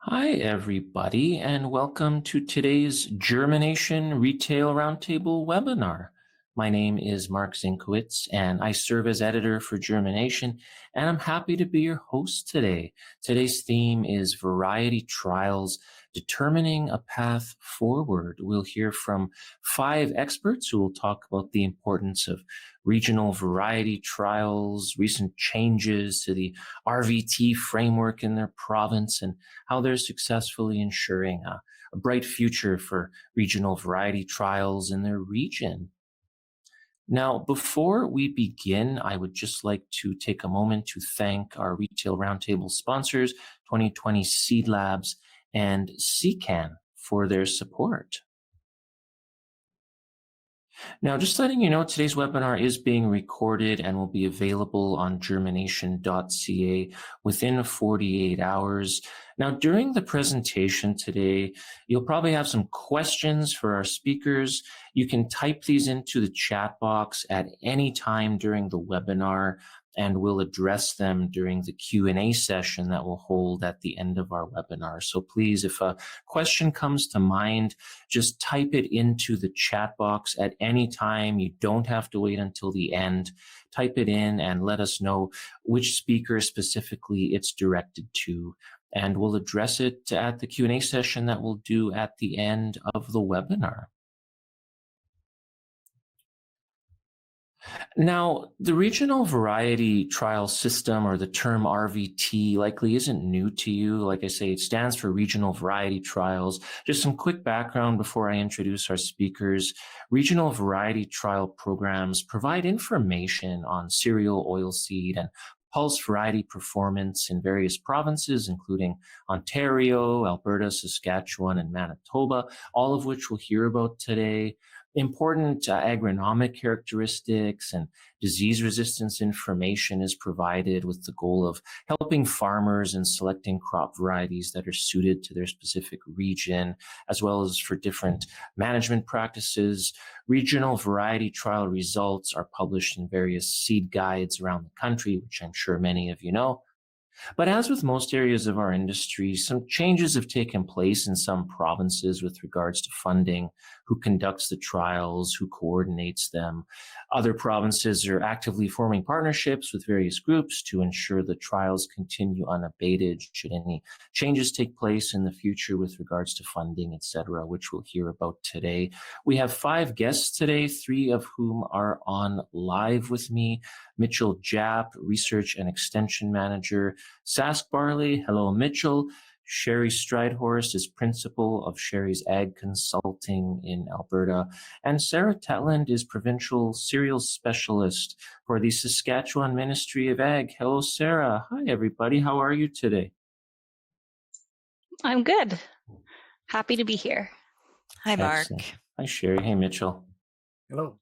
Hi, everybody, and welcome to today's Germination Retail Roundtable webinar. My name is Mark Zinkowitz, and I serve as editor for Germination, and I'm happy to be your host today. Today's theme is Variety Trials, Determining a Path Forward. We'll hear from 5 experts who will talk about the importance of regional variety trials, recent changes to the RVT framework in their province, and how they're successfully ensuring a bright future for regional variety trials in their region. Now, before we begin, I would just like to take a moment to thank our Retail Roundtable sponsors, 2020 Seed Labs and SeCan, for their support. Now, just letting you know, today's webinar is being recorded and will be available on germination.ca within 48 hours. Now, during the presentation today, you'll probably have some questions for our speakers. You can type these into the chat box at any time during the webinar, and we'll address them during the Q&A session that we'll hold at the end of our webinar. So please, if a question comes to mind, just type it into the chat box at any time. You don't have to wait until the end. Type it in and let us know which speaker specifically it's directed to, and we'll address it at the Q&A session that we'll do at the end of the webinar. Now, the regional variety trial system, or the term RVT, likely isn't new to you. Like I say, it stands for regional variety trials. Just some quick background before I introduce our speakers. Regional variety trial programs provide information on cereal, oilseed, and pulse variety performance in various provinces, including Ontario, Alberta, Saskatchewan, and Manitoba, all of which we'll hear about today. Important agronomic characteristics and disease resistance information is provided with the goal of helping farmers in selecting crop varieties that are suited to their specific region, as well as for different management practices. Regional variety trial results are published in various seed guides around the country, which I'm sure many of you know. But as with most areas of our industry, some changes have taken place in some provinces with regards to funding, who conducts the trials, who coordinates them. Other provinces are actively forming partnerships with various groups to ensure the trials continue unabated should any changes take place in the future with regards to funding, etc., which we'll hear about today. We have 5 guests today, 3 of whom are on live with me. Mitchell Japp, Research and Extension Manager, SaskBarley. Hello, Mitchell. Sheri Strydhorst is Principal of Sheri's Ag Consulting in Alberta. And Sara Tetland is Provincial Cereals Specialist for the Saskatchewan Ministry of Ag. Hello, Sara. Hi, everybody. How are you today? I'm good. Happy to be here. Hi, Mark. Excellent. Hi, Sheri. Hey, Mitchell. Hello.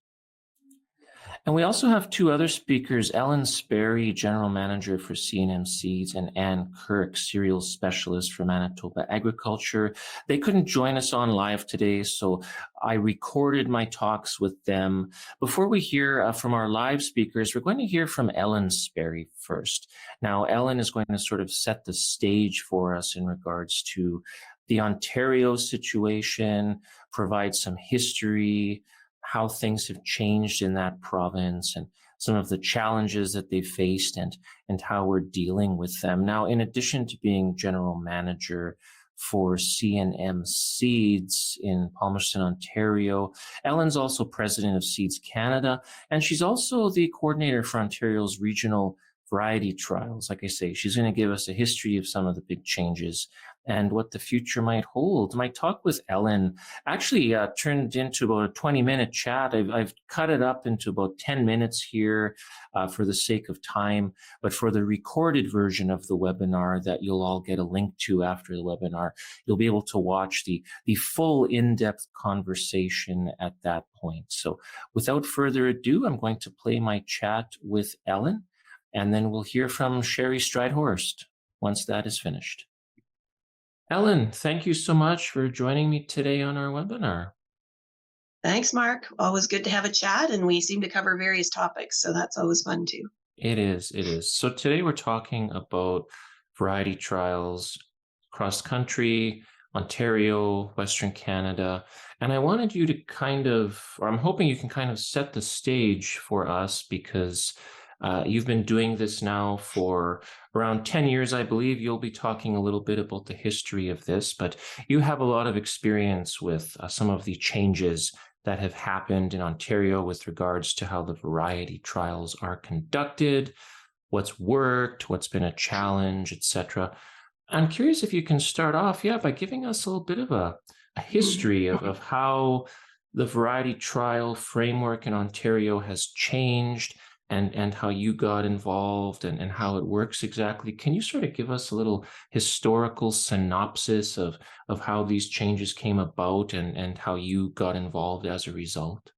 And we also have 2 other speakers, Ellen Sparry, General Manager for C&M Seeds, and Ann Kirk, Cereal Specialist for Manitoba Agriculture. They couldn't join us on live today, so I recorded my talks with them. Before we hear from our live speakers, we're going to hear from Ellen Sparry first. Now, Ellen is going to sort of set the stage for us in regards to the Ontario situation, provide some history, how things have changed in that province and some of the challenges that they faced and how we're dealing with them. Now, in addition to being general manager for C&M Seeds in Palmerston, Ontario, Ellen's also president of Seeds Canada, and she's also the coordinator for Ontario's regional variety trials. Like I say, she's going to give us a history of some of the big changes and what the future might hold. My talk with Ellen actually turned into about a 20-minute chat. I've cut it up into about 10 minutes here for the sake of time, but for the recorded version of the webinar that you'll all get a link to after the webinar, you'll be able to watch the full in-depth conversation at that point. So without further ado, I'm going to play my chat with Ellen, and then we'll hear from Sheri Strydhorst once that is finished. Ellen, thank you so much for joining me today on our webinar. Thanks, Mark. Always good to have a chat, and we seem to cover various topics, so that's always fun too. It is. So today we're talking about variety trials cross country, Ontario, Western Canada. And I wanted you to I'm hoping you can kind of set the stage for us because you've been doing this now for around 10 years, I believe. You'll be talking a little bit about the history of this, but you have a lot of experience with some of the changes that have happened in Ontario with regards to how the variety trials are conducted, what's worked, what's been a challenge, etc. I'm curious if you can start off, by giving us a little bit of a history of how the variety trial framework in Ontario has changed and how you got involved and how it works exactly. Can you sort of give us a little historical synopsis of how these changes came about and how you got involved as a result?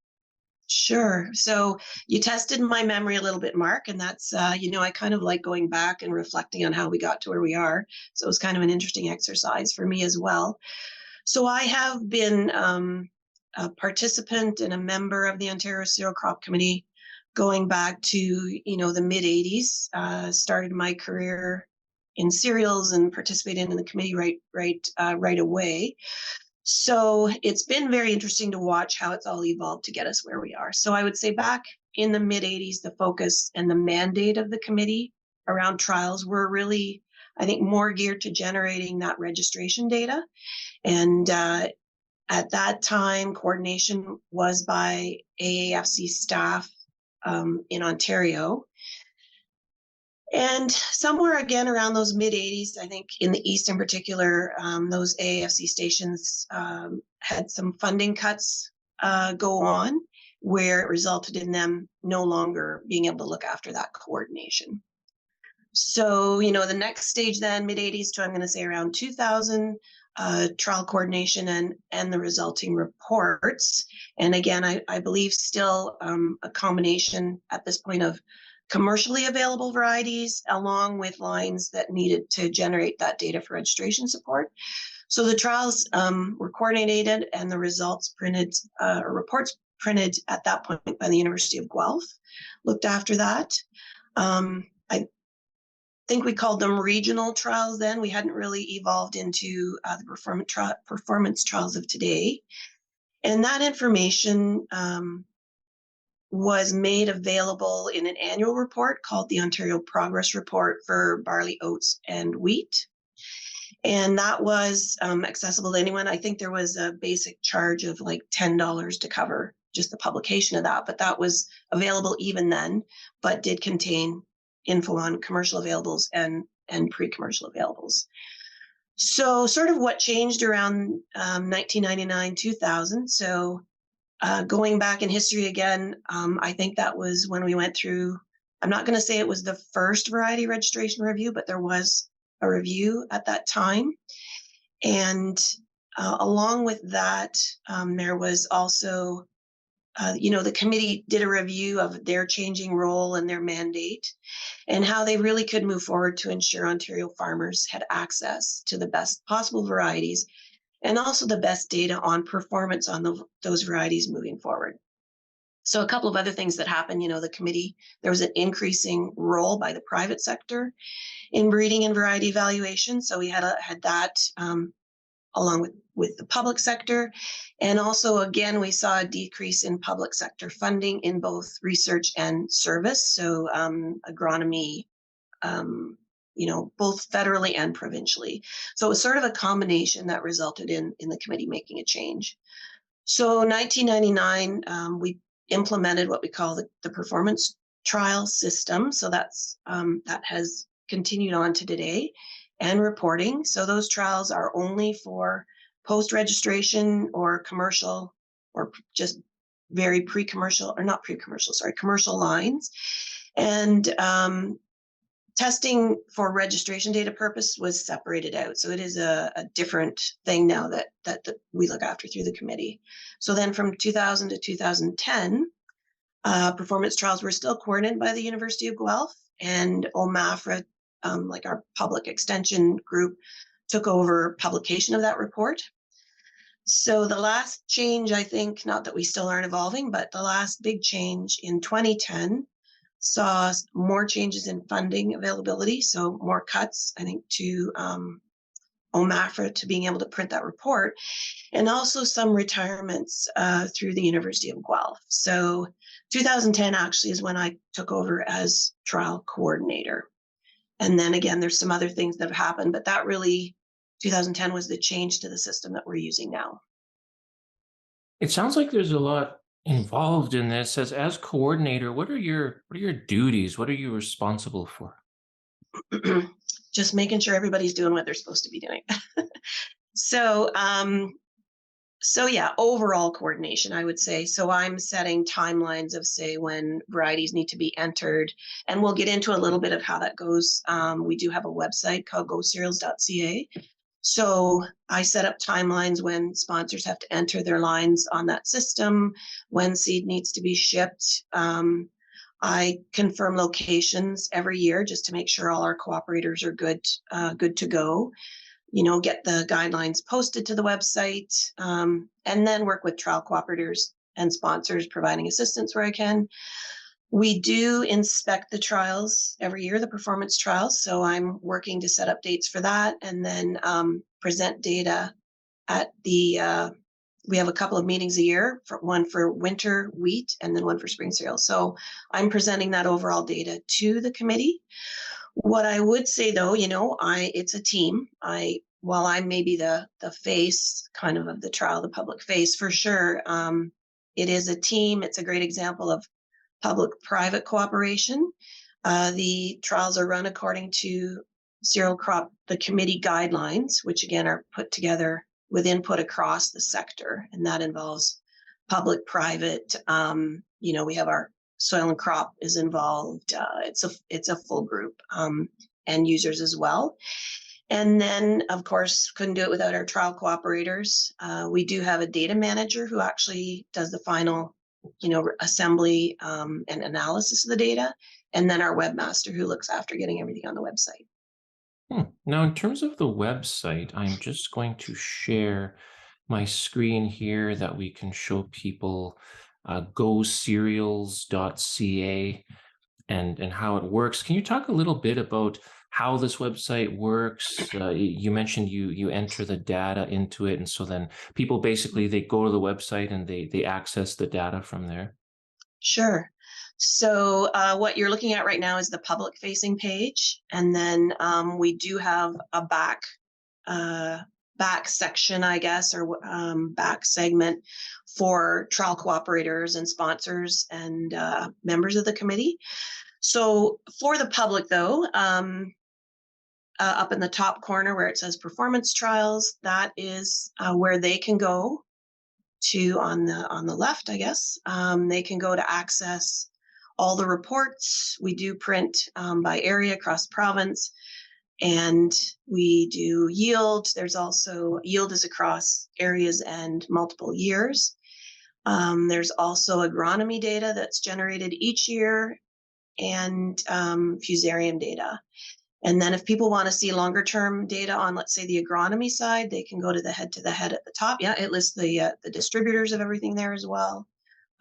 Sure. So you tested my memory a little bit, Mark, and that's, I kind of like going back and reflecting on how we got to where we are. So it was kind of an interesting exercise for me as well. So I have been a participant and a member of the Ontario Cereal Crop Committee going back to, the mid 80s. Started my career in cereals and participated in the committee right away. So it's been very interesting to watch how it's all evolved to get us where we are. So I would say back in the mid 80s, the focus and the mandate of the committee around trials were really, I think, more geared to generating that registration data. And at that time, coordination was by AAFC staff in Ontario. And somewhere again around those mid 80s, I think in the East in particular, those AAFC stations had some funding cuts go on where it resulted in them no longer being able to look after that coordination. So, the next stage then, mid 80s to I'm going to say around 2000, trial coordination and the resulting reports. And again, I believe still a combination at this point of commercially available varieties along with lines that needed to generate that data for registration support. So the trials were coordinated and the results printed, or reports printed at that point by the University of Guelph looked after that. I think we called them regional trials then. We hadn't really evolved into the performance trials of today. And that information was made available in an annual report called the Ontario Progress Report for barley, oats, and wheat. And that was accessible to anyone. I think there was a basic charge of like $10 to cover just the publication of that, but that was available even then, but did contain info on commercial availables and pre-commercial availables. So sort of what changed around 1999, 2000. So going back in history again, I think that was when we went through, I'm not going to say it was the first variety registration review, but there was a review at that time. And along with that, there was also, the committee did a review of their changing role and their mandate and how they really could move forward to ensure Ontario farmers had access to the best possible varieties and also the best data on performance on those varieties moving forward. So a couple of other things that happened, the committee, there was an increasing role by the private sector in breeding and variety evaluation. So we had that along with the public sector. And also, again, we saw a decrease in public sector funding in both research and service. So agronomy, both federally and provincially. So it was sort of a combination that resulted in the committee making a change. So 1999, we implemented what we call the performance trial system. So that has continued on to today, and reporting. So those trials are only for post-registration or commercial or just very pre-commercial, or not pre-commercial, sorry, commercial lines. And testing for registration data purpose was separated out. So it is a different thing now that we look after through the committee. So then from 2000 to 2010, performance trials were still coordinated by the University of Guelph, and OMAFRA, like our public extension group, took over publication of that report. So the last change, I think, not that we still aren't evolving, but the last big change in 2010 saw more changes in funding availability. So more cuts, I think, to OMAFRA to being able to print that report, and also some retirements through the University of Guelph. So 2010 actually is when I took over as trial coordinator. And then again, there's some other things that have happened, but that really, 2010 was the change to the system that we're using now. It sounds like there's a lot involved in this. As coordinator, what are your duties? What are you responsible for? Just making sure everybody's doing what they're supposed to be doing. So, so yeah, overall coordination, I would say. So I'm setting timelines of, say, when varieties need to be entered, and we'll get into a little bit of how that goes. We do have a website called gocereals.ca. So I set up timelines when sponsors have to enter their lines on that system, when seed needs to be shipped. I confirm locations every year just to make sure all our cooperators are good to go. Get the guidelines posted to the website, and then work with trial cooperators and sponsors, providing assistance where I can. We do inspect the trials every year, the performance trials. So I'm working to set up dates for that, and then present data at we have a couple of meetings a year, one for winter wheat and then one for spring cereals. So I'm presenting that overall data to the committee. What I would say though, it's a team. While I'm maybe the face kind of the trial, the public face for sure, it is a team. It's a great example of public-private cooperation. The trials are run according to cereal crop, the committee guidelines, which again are put together with input across the sector, and that involves public-private. We have our soil and crop is involved. It's a full group, and users as well. And then, of course, couldn't do it without our trial cooperators. We do have a data manager who actually does the final, assembly and analysis of the data, and then our webmaster who looks after getting everything on the website. Now, in terms of the website, I'm just going to share my screen here that we can show people gocereals.ca and how it works. Can you talk a little bit about how this website works? You mentioned you enter the data into it, and so then people basically they go to the website and they access the data from there. Sure. So what you're looking at right now is the public-facing page, and then we do have a back section, I guess, or back segment for trial cooperators and sponsors and members of the committee. So for the public, though, up in the top corner where it says performance trials, that is where they can go to on the left, I guess. They can go to access all the reports. We do print by area across province, and we do yield. There's also yield is across areas and multiple years. There's also agronomy data that's generated each year, and fusarium data. And then if people want to see longer term data on, let's say, the agronomy side, they can go to the head at the top. Yeah, it lists the distributors of everything there as well.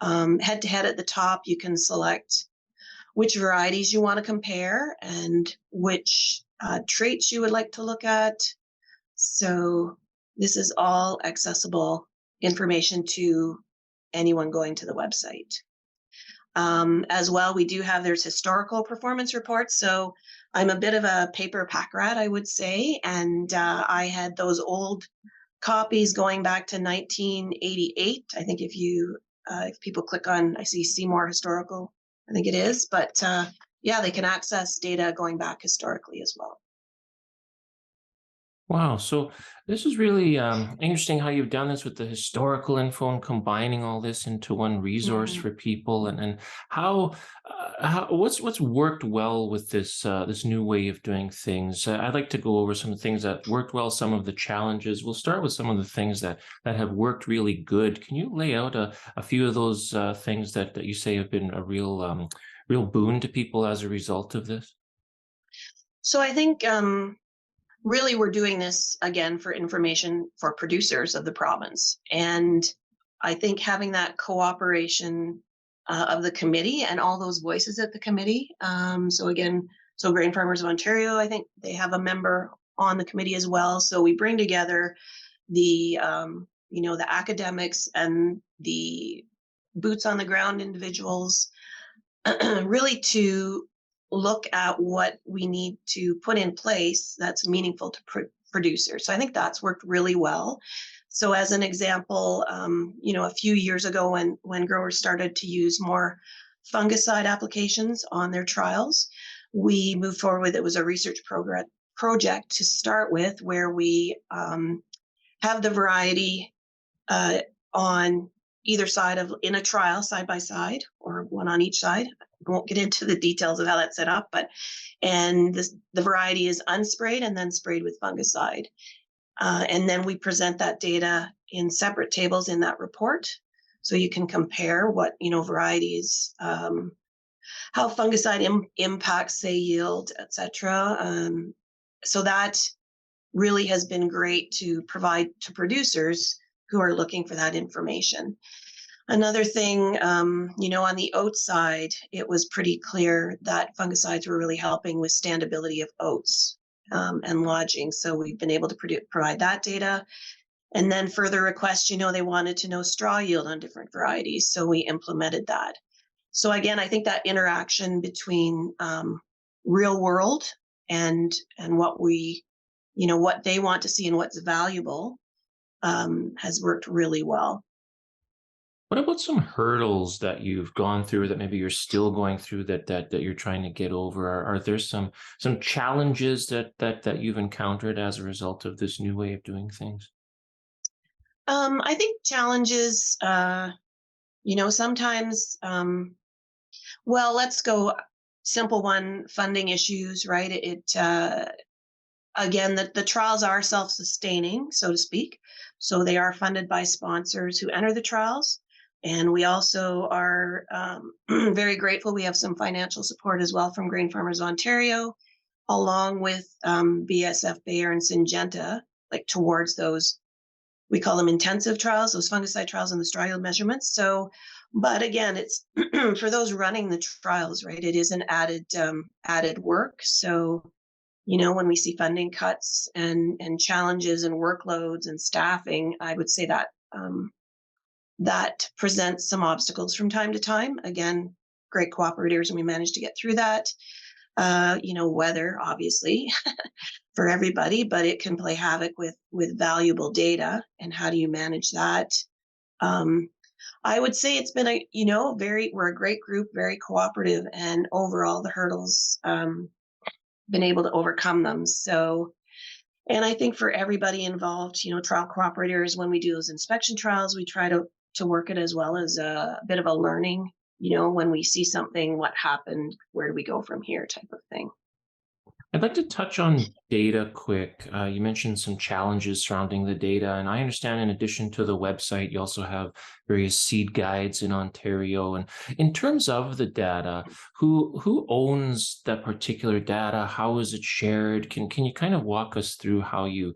Head to head at the top, you can select which varieties you want to compare and which traits you would like to look at. So this is all accessible information to anyone going to the website. As well, there's historical performance reports. So I'm a bit of a paper pack rat, I would say. And I had those old copies going back to 1988. I think if people click on, I see Seymour Historical, I think it is. But they can access data going back historically as well. Wow. So this is really interesting how you've done this with the historical info and combining all this into one resource for people, and how what's worked well with this this new way of doing things. I'd like to go over some of the things that worked well, some of the challenges. We'll start with some of the things that have worked really good. Can you lay out a few of those things that you say have been a real boon to people as a result of this? So I think really, we're doing this again for information for producers of the province. And I think having that cooperation of the committee and all those voices at the committee. So Grain Farmers of Ontario, I think they have a member on the committee as well. So we bring together the the academics and the boots on the ground individuals really to look at what we need to put in place that's meaningful to producers. So I think that's worked really well. So as an example, a few years ago when growers started to use more fungicide applications on their trials, we moved forward with, it was a research project to start with, where we have the variety on either side of, in a trial, side by side, or one on each side. I won't get into the details of how that's set up, and the variety is unsprayed and then sprayed with fungicide. And then we present that data in separate tables in that report. So you can compare what, varieties, how fungicide impacts, say, yield, et cetera. So that really has been great to provide to producers who are looking for that information. Another thing, on the oat side, it was pretty clear that fungicides were really helping with standability of oats and lodging. So we've been able to provide that data. And then further requests, they wanted to know straw yield on different varieties. So we implemented that. So again, I think that interaction between real world and what we, what they want to see and what's valuable has worked really well. What about some hurdles that you've gone through that maybe you're still going through that you're trying to get over? Are there some challenges that you've encountered as a result of this new way of doing things? I think challenges, sometimes, well, let's go simple one, funding issues, right? Again, the trials are self-sustaining, so to speak. So they are funded by sponsors who enter the trials. And we also are very grateful. We have some financial support as well from Grain Farmers Ontario, along with BSF Bayer and Syngenta, like towards those, we call them intensive trials, those fungicide trials and the straw yield measurements. So, but again, it's for those running the trials, right? It is an added work. So, when we see funding cuts and challenges and workloads and staffing, I would say that that presents some obstacles from time to time. Again, great cooperators, and we managed to get through that. Weather, obviously, for everybody, but it can play havoc with valuable data. And how do you manage that? I would say it's been we're a great group, very cooperative, and overall the hurdles, been able to overcome them. So, and I think for everybody involved, trial cooperators, when we do those inspection trials, we try to work it as well as a bit of a learning, when we see something, what happened, where do we go from here type of thing. I'd like to touch on data quick. You mentioned some challenges surrounding the data, and I understand in addition to the website, you also have various seed guides in Ontario. And in terms of the data, who owns that particular data? How is it shared? Can you kind of walk us through how you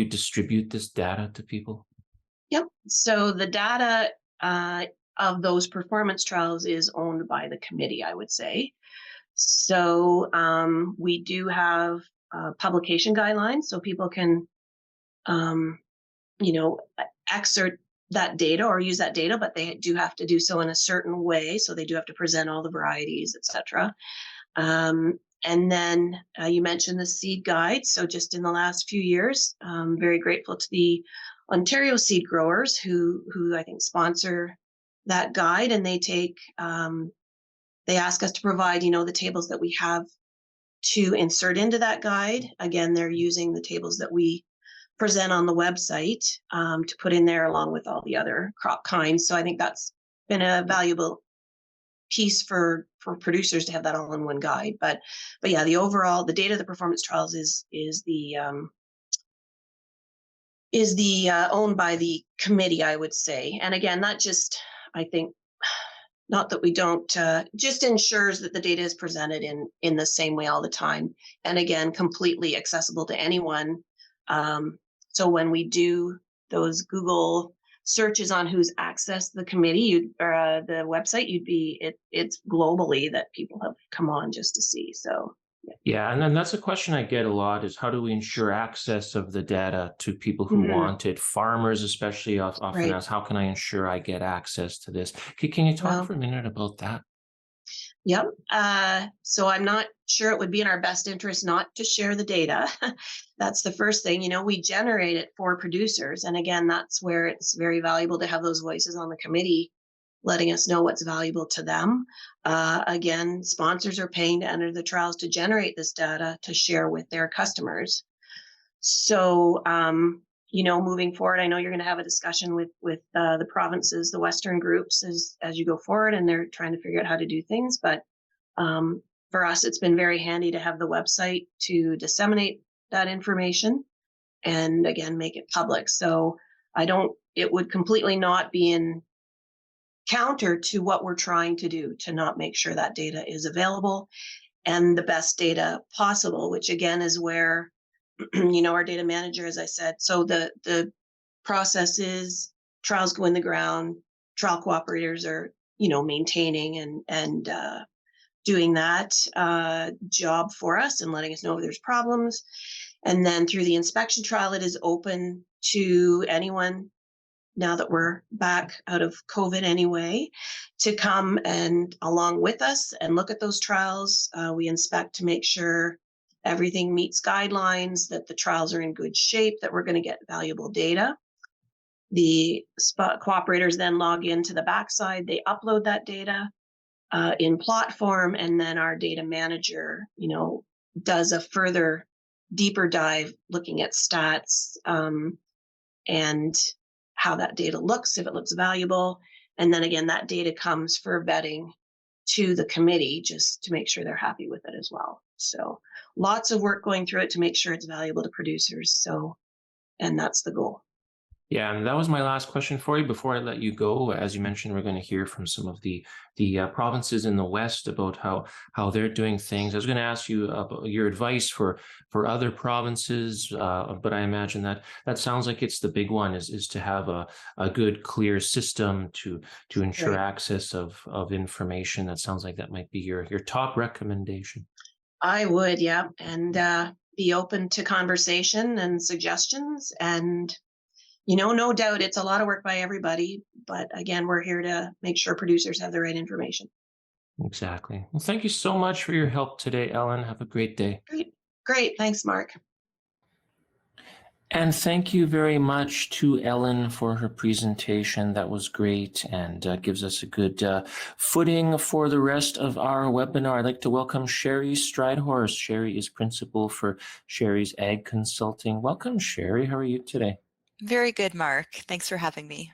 distribute this data to people? Yep. So the data of those performance trials is owned by the committee, I would say. So we do have publication guidelines, so people can, excerpt that data or use that data, but they do have to do so in a certain way. So they do have to present all the varieties, et cetera. And then you mentioned the seed guide. So just in the last few years, I'm very grateful to the Ontario seed growers who I think sponsor that guide, and they take they ask us to provide, the tables that we have to insert into that guide. Again, they're using the tables that we present on the website to put in there along with all the other crop kinds. So I think that's been a valuable piece for producers to have that all in one guide. But yeah, the data of the performance trials is the owned by the committee, I would say. And again, I think, not that we don't, just ensures that the data is presented in the same way all the time. And again, completely accessible to anyone. So when we do those Google searches on who's accessed the committee or the website, it's globally that people have come on just to see. So Yeah, and then that's a question I get a lot is how do we ensure access of the data to people who Mhm. want it? Farmers especially often Right. ask, how can I ensure I get access to this? Can you talk Well, for a minute about that? yep. So I'm not sure it would be in our best interest not to share the data. That's the first thing. We generate it for producers. And again, that's where it's very valuable to have those voices on the committee letting us know what's valuable to them. Again, sponsors are paying to enter the trials to generate this data to share with their customers. So, moving forward, I know you're going to have a discussion with the provinces, the Western groups, as you go forward, and they're trying to figure out how to do things. But um, for us, it's been very handy to have the website to disseminate that information and again make it public. So I don't. It would completely not be in counter to what we're trying to do to not make sure that data is available and the best data possible, which again is where our data manager, as I said, so the process is trials go in the ground, trial cooperators are maintaining and doing that job for us and letting us know if there's problems, and then through the inspection trial it is open to anyone now that we're back out of COVID anyway, to come and along with us and look at those trials. We inspect to make sure everything meets guidelines, that the trials are in good shape, that we're going to get valuable data. The cooperators then log into the backside, they upload that data in plot form, and then our data manager, does a further deeper dive looking at stats and how that data looks, if it looks valuable. And then again, that data comes for vetting to the committee just to make sure they're happy with it as well. So lots of work going through it to make sure it's valuable to producers. So, and that's the goal. Yeah, and that was my last question for you before I let you go. As you mentioned, we're going to hear from some of the provinces in the West about how they're doing things. I was going to ask you about your advice for other provinces, but I imagine that sounds like it's the big one is to have a good, clear system to ensure Right. access of information. That sounds like that might be your top recommendation. I would, yeah. And be open to conversation and suggestions. And, no doubt it's a lot of work by everybody. But again, we're here to make sure producers have the right information. Exactly. Well, thank you so much for your help today, Ellen. Have a great day. Great. Great. Thanks, Mark. And thank you very much to Ellen for her presentation. That was great and gives us a good footing for the rest of our webinar. I'd like to welcome Sheri Strydhorst. Sheri is principal for Sheri's Ag Consulting. Welcome, Sheri. How are you today? Very good, Mark. Thanks for having me.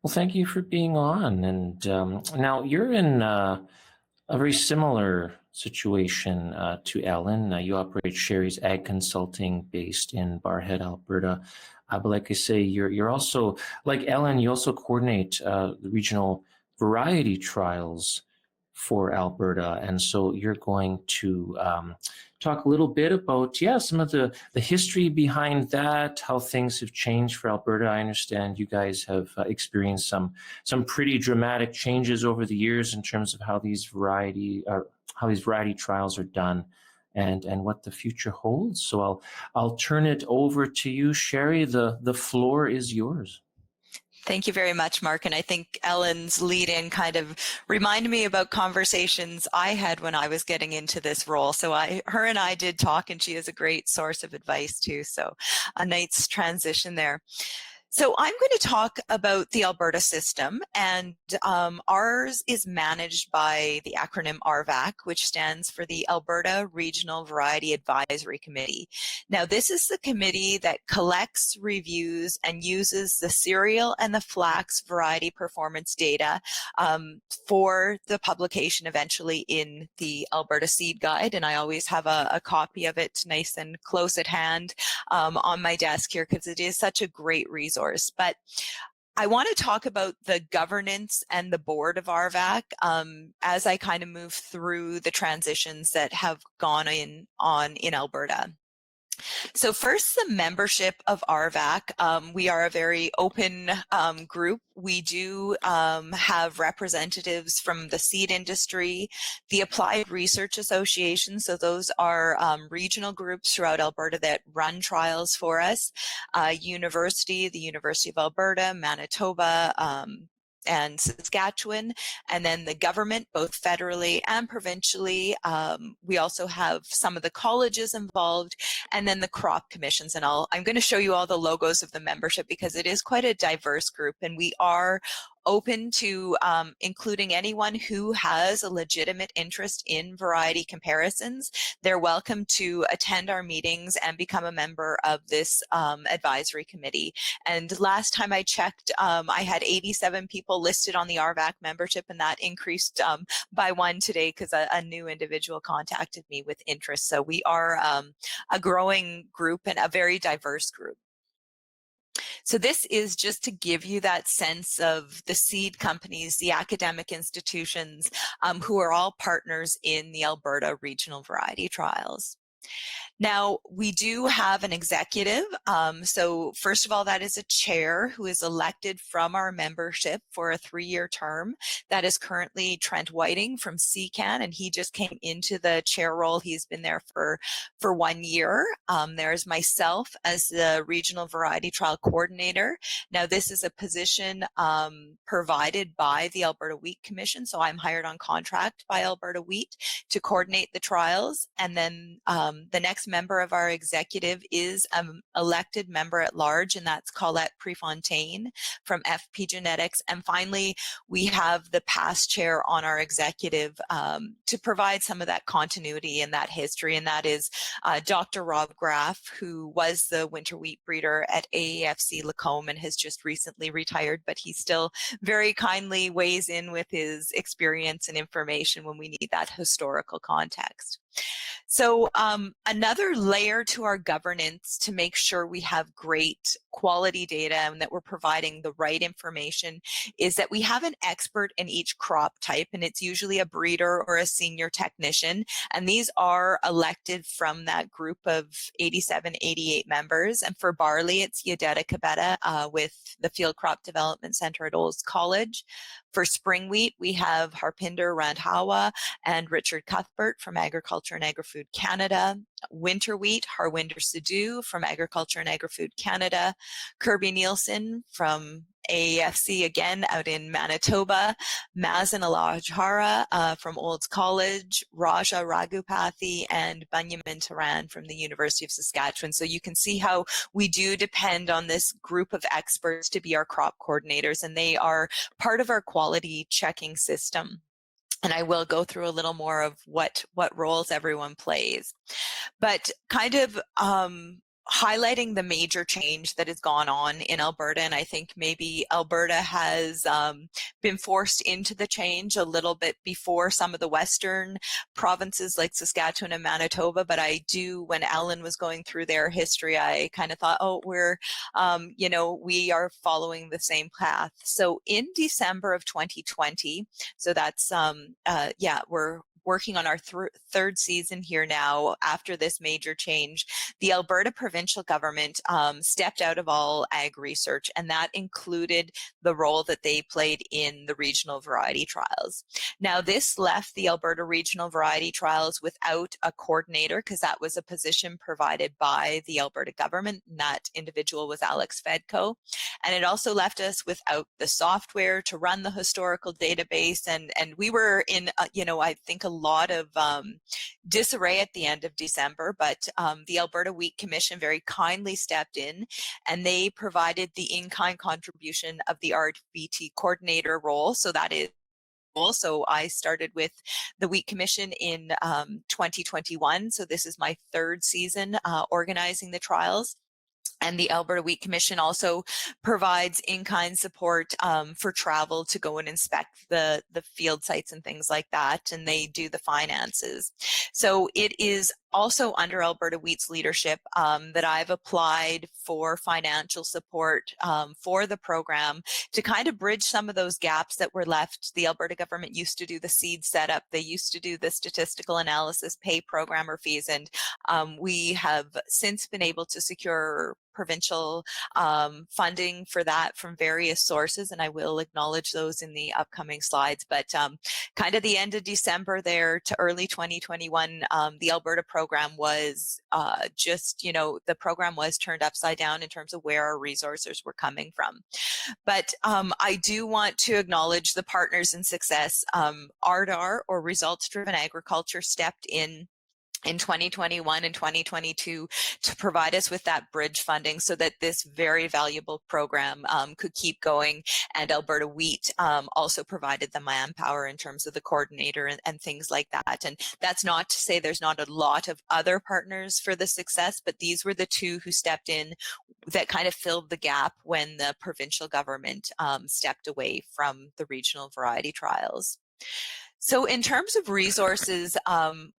Well, thank you for being on. And now you're in a very similar situation to Ellen. You operate Sheri's Ag Consulting based in Barrhead, Alberta. But like I say, you're also, like Ellen, you also coordinate the regional variety trials for Alberta. And so you're going to talk a little bit about, some of the history behind that, how things have changed for Alberta. I understand you guys have experienced some pretty dramatic changes over the years in terms of how these variety trials are done and what the future holds. So I'll turn it over to you, Sheri. The floor is yours. Thank you very much, Mark. And I think Ellen's lead-in kind of reminded me about conversations I had when I was getting into this role. So her and I did talk, and she is a great source of advice too. So a nice transition there. So I'm going to talk about the Alberta system, and ours is managed by the acronym RVAC, which stands for the Alberta Regional Variety Advisory Committee. Now, this is the committee that collects, reviews, and uses the cereal and the flax variety performance data for the publication eventually in the Alberta Seed Guide, and I always have a copy of it nice and close at hand on my desk here because it is such a great resource. But I want to talk about the governance and the board of RVAC as I kind of move through the transitions that have gone on in Alberta. So first, the membership of RVAC. We are a very open group. We do have representatives from the seed industry, the Applied Research Association. So those are regional groups throughout Alberta that run trials for us. The University of Alberta, Manitoba, and Saskatchewan, and then the government, both federally and provincially. We also have some of the colleges involved, and then the crop commissions. And I'm going to show you all the logos of the membership because it is quite a diverse group, and we are open to including anyone who has a legitimate interest in variety comparisons. They're welcome to attend our meetings and become a member of this advisory committee. And last time I checked, I had 87 people listed on the RVAC membership, and that increased by one today because a new individual contacted me with interest. So we are a growing group and a very diverse group. So this is just to give you that sense of the seed companies, the academic institutions who are all partners in the Alberta Regional Variety Trials. Now, we do have an executive. So first of all, that is a chair who is elected from our membership for a 3-year term. That is currently Trent Whiting from SeCan, and he just came into the chair role. He's been there for 1 year. There's myself as the Regional Variety Trial Coordinator. Now, this is a position provided by the Alberta Wheat Commission. So I'm hired on contract by Alberta Wheat to coordinate the trials. And then the next member of our executive is an elected member at large, and that's Colette Prefontaine from FP Genetics. And finally, we have the past chair on our executive to provide some of that continuity and that history, and that is Dr. Rob Graff, who was the winter wheat breeder at AAFC Lacombe and has just recently retired, but he still very kindly weighs in with his experience and information when we need that historical context. So another layer to our governance to make sure we have great quality data and that we're providing the right information is that we have an expert in each crop type, and it's usually a breeder or a senior technician. And these are elected from that group of 87, 88 members. And for barley, it's Yadeta Cabeta with the Field Crop Development Center at Olds College. For spring wheat, we have Harpinder Randhawa and Richard Cuthbert from Agriculture and Agri-Food Canada. Winter wheat, Harwinder Sidhu from Agriculture and Agri-Food Canada. Kirby Nielsen from AAFC again out in Manitoba, Mazen Alajhara from Olds College, Raja Raghupathy, and Bunyamin Taran from the University of Saskatchewan. So you can see how we do depend on this group of experts to be our crop coordinators, and they are part of our quality checking system. And I will go through a little more of what roles everyone plays. But kind of highlighting the major change that has gone on in Alberta, and I think maybe Alberta has been forced into the change a little bit before some of the Western provinces like Saskatchewan and Manitoba, but I do, when Ellen was going through their history, I kind of thought, oh, we're, we are following the same path. So in December of 2020, so that's, we're working on our third season here now after this major change, the Alberta provincial government stepped out of all ag research, and that included the role that they played in the regional variety trials. Now, this left the Alberta regional variety trials without a coordinator because that was a position provided by the Alberta government, and that individual was Alex Fedko. And it also left us without the software to run the historical database, and we were in, I think a lot of disarray at the end of December, but the Alberta Wheat Commission very kindly stepped in, and they provided the in-kind contribution of the RVT coordinator role. So that is also, I started with the Wheat Commission in 2021. So this is my third season organizing the trials. And the Alberta Wheat Commission also provides in-kind support for travel to go and inspect the field sites and things like that, and they do the finances. So it is also under Alberta Wheat's leadership that I've applied for financial support for the program to kind of bridge some of those gaps that were left. The Alberta government used to do the seed setup. They used to do the statistical analysis, pay programmer fees, and we have since been able to secure provincial funding for that from various sources, and I will acknowledge those in the upcoming slides. But kind of the end of December there to early 2021, the Alberta program was the program was turned upside down in terms of where our resources were coming from. But I do want to acknowledge the partners in success. RDAR, or Results Driven Agriculture, stepped in 2021 and 2022 to provide us with that bridge funding so that this very valuable program could keep going. And Alberta Wheat also provided the manpower in terms of the coordinator and things like that. And that's not to say there's not a lot of other partners for the success, but these were the two who stepped in that kind of filled the gap when the provincial government stepped away from the regional variety trials. So in terms of resources,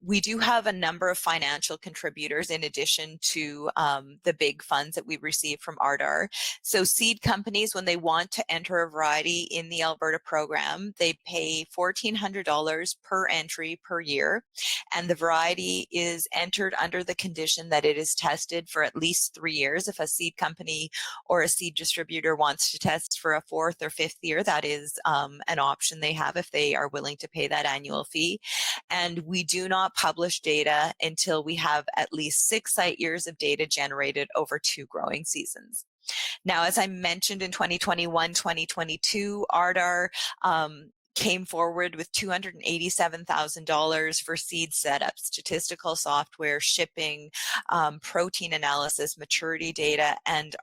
we do have a number of financial contributors in addition to the big funds that we receive from RDAR. So seed companies, when they want to enter a variety in the Alberta program, they pay $1,400 per entry per year. And the variety is entered under the condition that it is tested for at least 3 years. If a seed company or a seed distributor wants to test for a 4th or 5th year, that is an option they have if they are willing to pay that annual fee. And we do not publish data until we have at least 6 site years of data generated over 2 growing seasons. Now, as I mentioned, in 2021, 2022, RDAR came forward with $287,000 for seed setup, statistical software, shipping, protein analysis, maturity data, and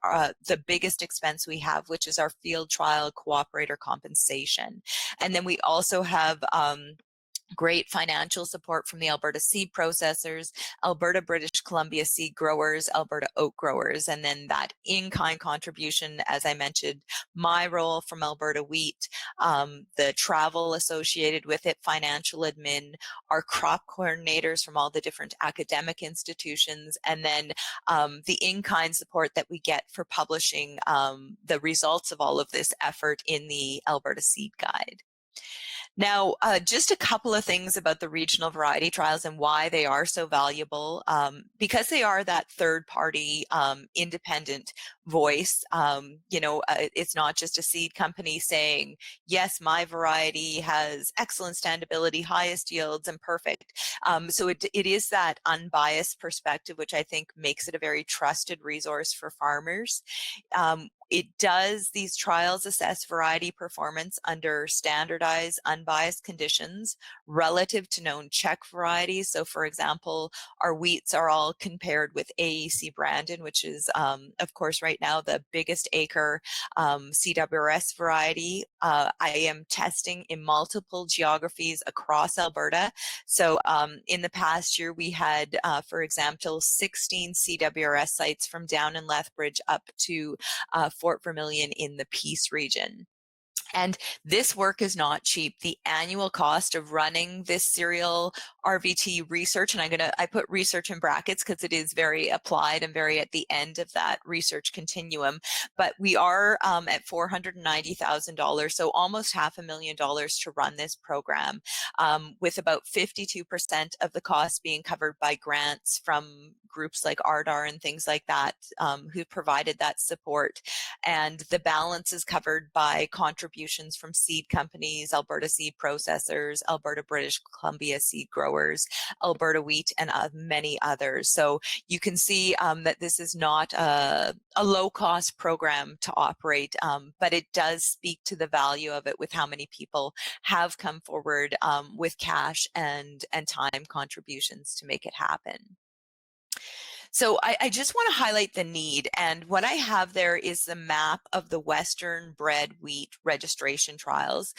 the biggest expense we have, which is our field trial cooperator compensation. And then we also have great financial support from the Alberta seed processors, Alberta British Columbia seed growers, Alberta oat growers, and then that in-kind contribution, as I mentioned, my role from Alberta Wheat, the travel associated with it, financial admin, our crop coordinators from all the different academic institutions, and then the in-kind support that we get for publishing the results of all of this effort in the Alberta Seed Guide. Now, just a couple of things about the regional variety trials and why they are so valuable. Because they are that third-party independent voice, it's not just a seed company saying, yes, my variety has excellent standability, highest yields, and perfect. So it is that unbiased perspective, which I think makes it a very trusted resource for farmers. These trials assess variety performance under standardized, unbiased conditions relative to known Czech varieties. So for example, our wheats are all compared with AEC Brandon, which is, of course, right now the biggest acre CWRS variety. I am testing in multiple geographies across Alberta. So in the past year, we had, for example, 16 CWRS sites from Down and Lethbridge up to Fort Vermilion in the Peace region. And this work is not cheap. The annual cost of running this serial RVT research, and I put research in brackets because it is very applied and very at the end of that research continuum, but we are at $490,000, so almost $500,000 to run this program, with about 52% of the cost being covered by grants from groups like RDAR and things like that, who provided that support. And the balance is covered by contributions from seed companies, Alberta seed processors, Alberta British Columbia seed growers, Alberta Wheat, and many others. So you can see that this is not a low-cost program to operate, but it does speak to the value of it with how many people have come forward with cash and time contributions to make it happen. So I just want to highlight the need, and what I have there is the map of the Western bred wheat registration trials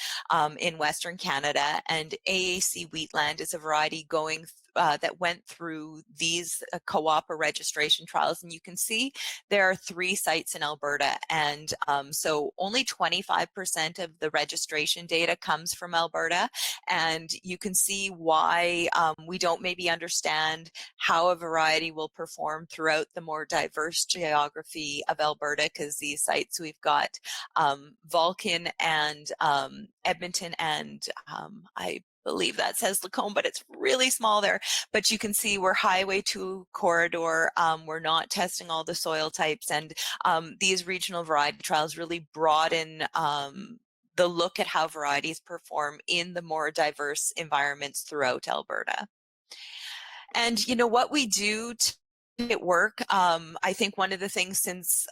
in Western Canada, and AAC Wheatland is a variety going that went through these co-op or registration trials, and you can see there are 3 sites in Alberta, and so only 25% of the registration data comes from Alberta, and you can see why we don't maybe understand how a variety will perform throughout the more diverse geography of Alberta, because these sites we've got Vulcan and Edmonton and I believe that says Lacombe, but it's really small there. But you can see we're Highway 2 corridor. We're not testing all the soil types, and these regional variety trials really broaden the look at how varieties perform in the more diverse environments throughout Alberta. And you know what we do to make it work, I think one of the things since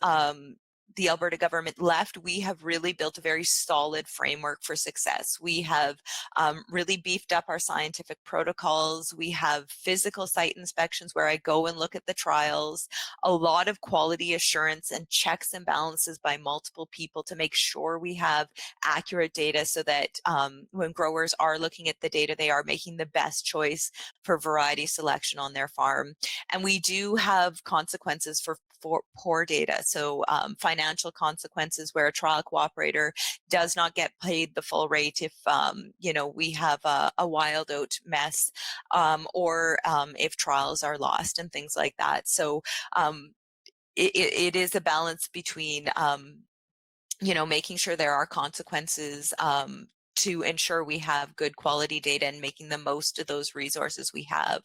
the Alberta government left, we have really built a very solid framework for success. We have really beefed up our scientific protocols. We have physical site inspections where I go and look at the trials, a lot of quality assurance and checks and balances by multiple people to make sure we have accurate data so that when growers are looking at the data, they are making the best choice for variety selection on their farm. And we do have consequences for poor data. So financial consequences where a trial cooperator does not get paid the full rate if, you know, we have a wild oat mess or if trials are lost and things like that. So it is a balance between, you know, making sure there are consequences to ensure we have good quality data and making the most of those resources we have.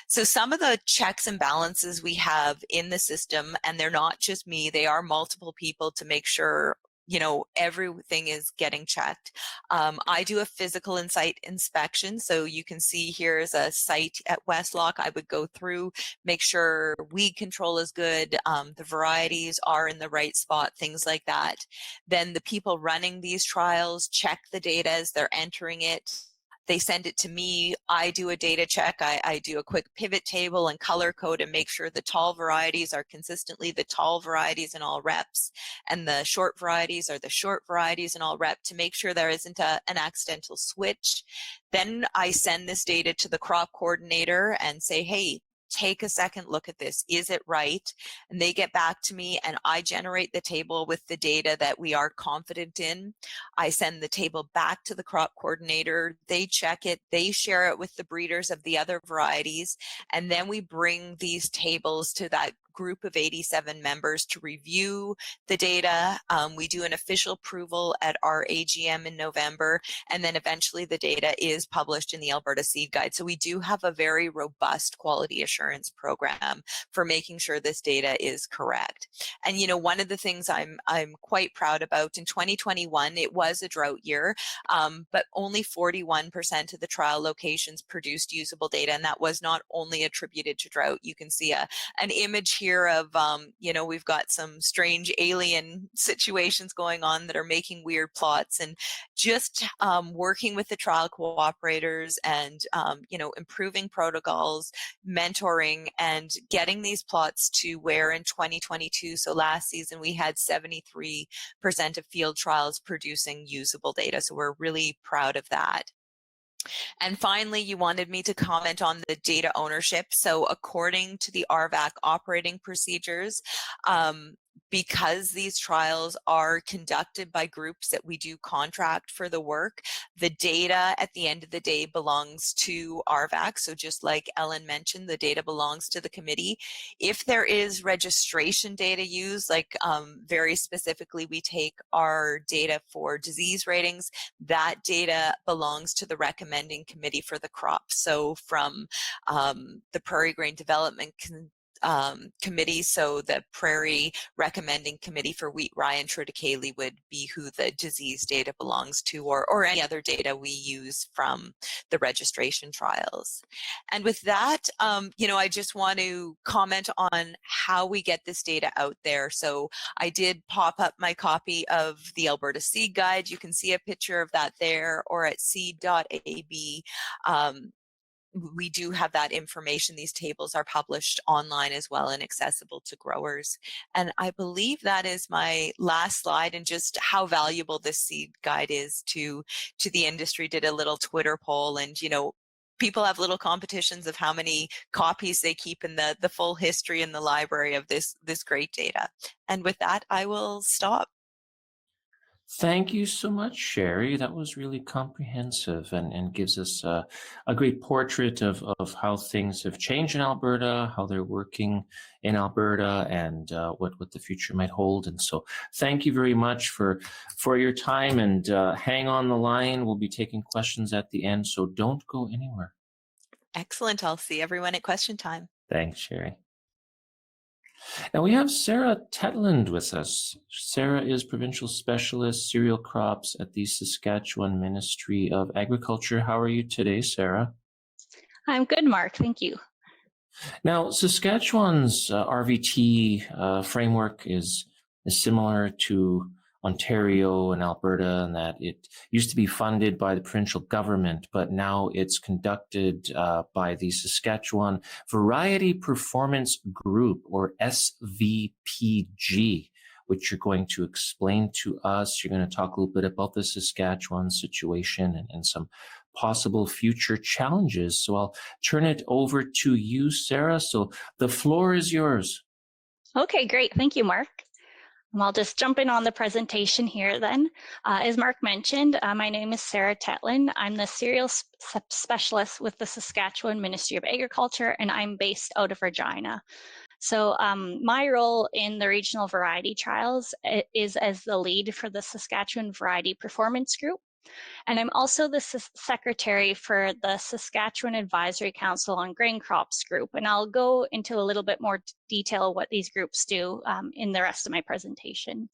So some of the checks and balances we have in the system, and they're not just me, they are multiple people to make sure, you know, everything is getting checked. I do a physical and site inspection. So you can see here is a site at Westlock. I would go through, make sure weed control is good, the varieties are in the right spot, things like that. Then the people running these trials check the data as they're entering it. They send it to me. I do a data check. I do a quick pivot table and color code and make sure the tall varieties are consistently the tall varieties in all reps, and the short varieties are the short varieties in all rep, to make sure there isn't an accidental switch. Then I send this data to the crop coordinator and say, hey, take a second look at this. Is it right? And they get back to me and I generate the table with the data that we are confident in. I send the table back to the crop coordinator. They check it. They share it with the breeders of the other varieties. And then we bring these tables to that group of 87 members to review the data. We do an official approval at our AGM in November, and then eventually the data is published in the Alberta Seed Guide. So we do have a very robust quality assurance program for making sure this data is correct. And you know, one of the things I'm quite proud about, in 2021, it was a drought year, but only 41% of the trial locations produced usable data, and that was not only attributed to drought. You can see an image here of, you know, we've got some strange alien situations going on that are making weird plots, and just working with the trial cooperators and, you know, improving protocols, mentoring, and getting these plots to where in 2022, so last season, we had 73% of field trials producing usable data. So we're really proud of that. And finally, you wanted me to comment on the data ownership. So according to the RVAC operating procedures, because these trials are conducted by groups that we do contract for the work, the data at the end of the day belongs to RVAC. So just like Ellen mentioned, the data belongs to the committee. If there is registration data used, like very specifically, we take our data for disease ratings, that data belongs to the recommending committee for the crop. So from the Prairie Grain Development Committee, so the Prairie Recommending Committee for wheat, rye, and triticale would be who the disease data belongs to, or any other data we use from the registration trials. And with that, you know, I just want to comment on how we get this data out there. So I did pop up my copy of the Alberta Seed Guide. You can see a picture of that there, or at seed.ab. We do have that information. These tables are published online as well and accessible to growers. And I believe that is my last slide, and just how valuable this seed guide is to the industry. Did a little Twitter poll, and you know, people have little competitions of how many copies they keep in the full history in the library of this great data. And with that, I will stop. Thank you so much, Sheri. That was really comprehensive and gives us a great portrait of how things have changed in Alberta, how they're working in Alberta, and what the future might hold. And so thank you very much for your time, and hang on the line. We'll be taking questions at the end, so don't go anywhere. Excellent. I'll see everyone at question time. Thanks, Sheri. Now we have Sara Tetland with us. Sara is Provincial Specialist Cereal Crops at the Saskatchewan Ministry of Agriculture. How are you today, Sara? I'm good, Mark. Thank you. Now, Saskatchewan's RVT framework is similar to Ontario and Alberta, in that it used to be funded by the provincial government, but now it's conducted by the Saskatchewan Variety Performance Group, or SVPG, which you're going to explain to us. You're going to talk a little bit about the Saskatchewan situation and some possible future challenges. So I'll turn it over to you, Sara. So the floor is yours. Okay, great. Thank you, Mark. I'll just jump in on the presentation here then. As Mark mentioned, my name is Sara Tetland. I'm the cereal specialist with the Saskatchewan Ministry of Agriculture, and I'm based out of Regina. So my role in the regional variety trials is as the lead for the Saskatchewan Variety Performance Group. And I'm also the secretary for the Saskatchewan Advisory Council on Grain Crops group. And I'll go into a little bit more detail what these groups do in the rest of my presentation.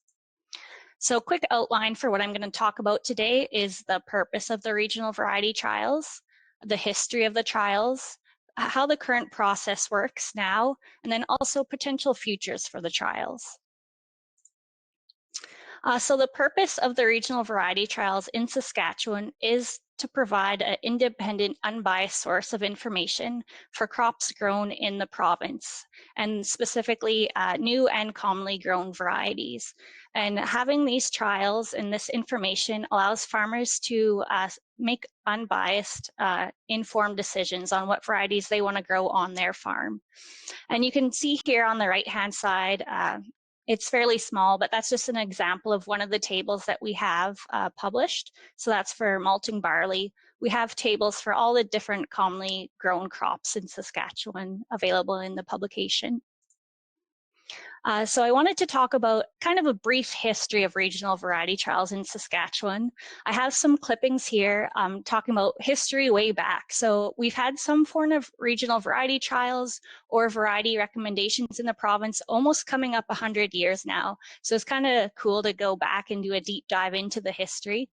So quick outline for what I'm going to talk about today is the purpose of the regional variety trials, the history of the trials, how the current process works now, and then also potential futures for the trials. So the purpose of the regional variety trials in Saskatchewan is to provide an independent, unbiased source of information for crops grown in the province, and specifically new and commonly grown varieties. And having these trials and this information allows farmers to make unbiased, informed decisions on what varieties they want to grow on their farm. And you can see here on the right-hand side, it's fairly small, but that's just an example of one of the tables that we have published. So that's for malting barley. We have tables for all the different commonly grown crops in Saskatchewan available in the publication. So I wanted to talk about kind of a brief history of regional variety trials in Saskatchewan. I have some clippings here talking about history way back. So we've had some form of regional variety trials or variety recommendations in the province almost coming up 100 years now. So it's kind of cool to go back and do a deep dive into the history.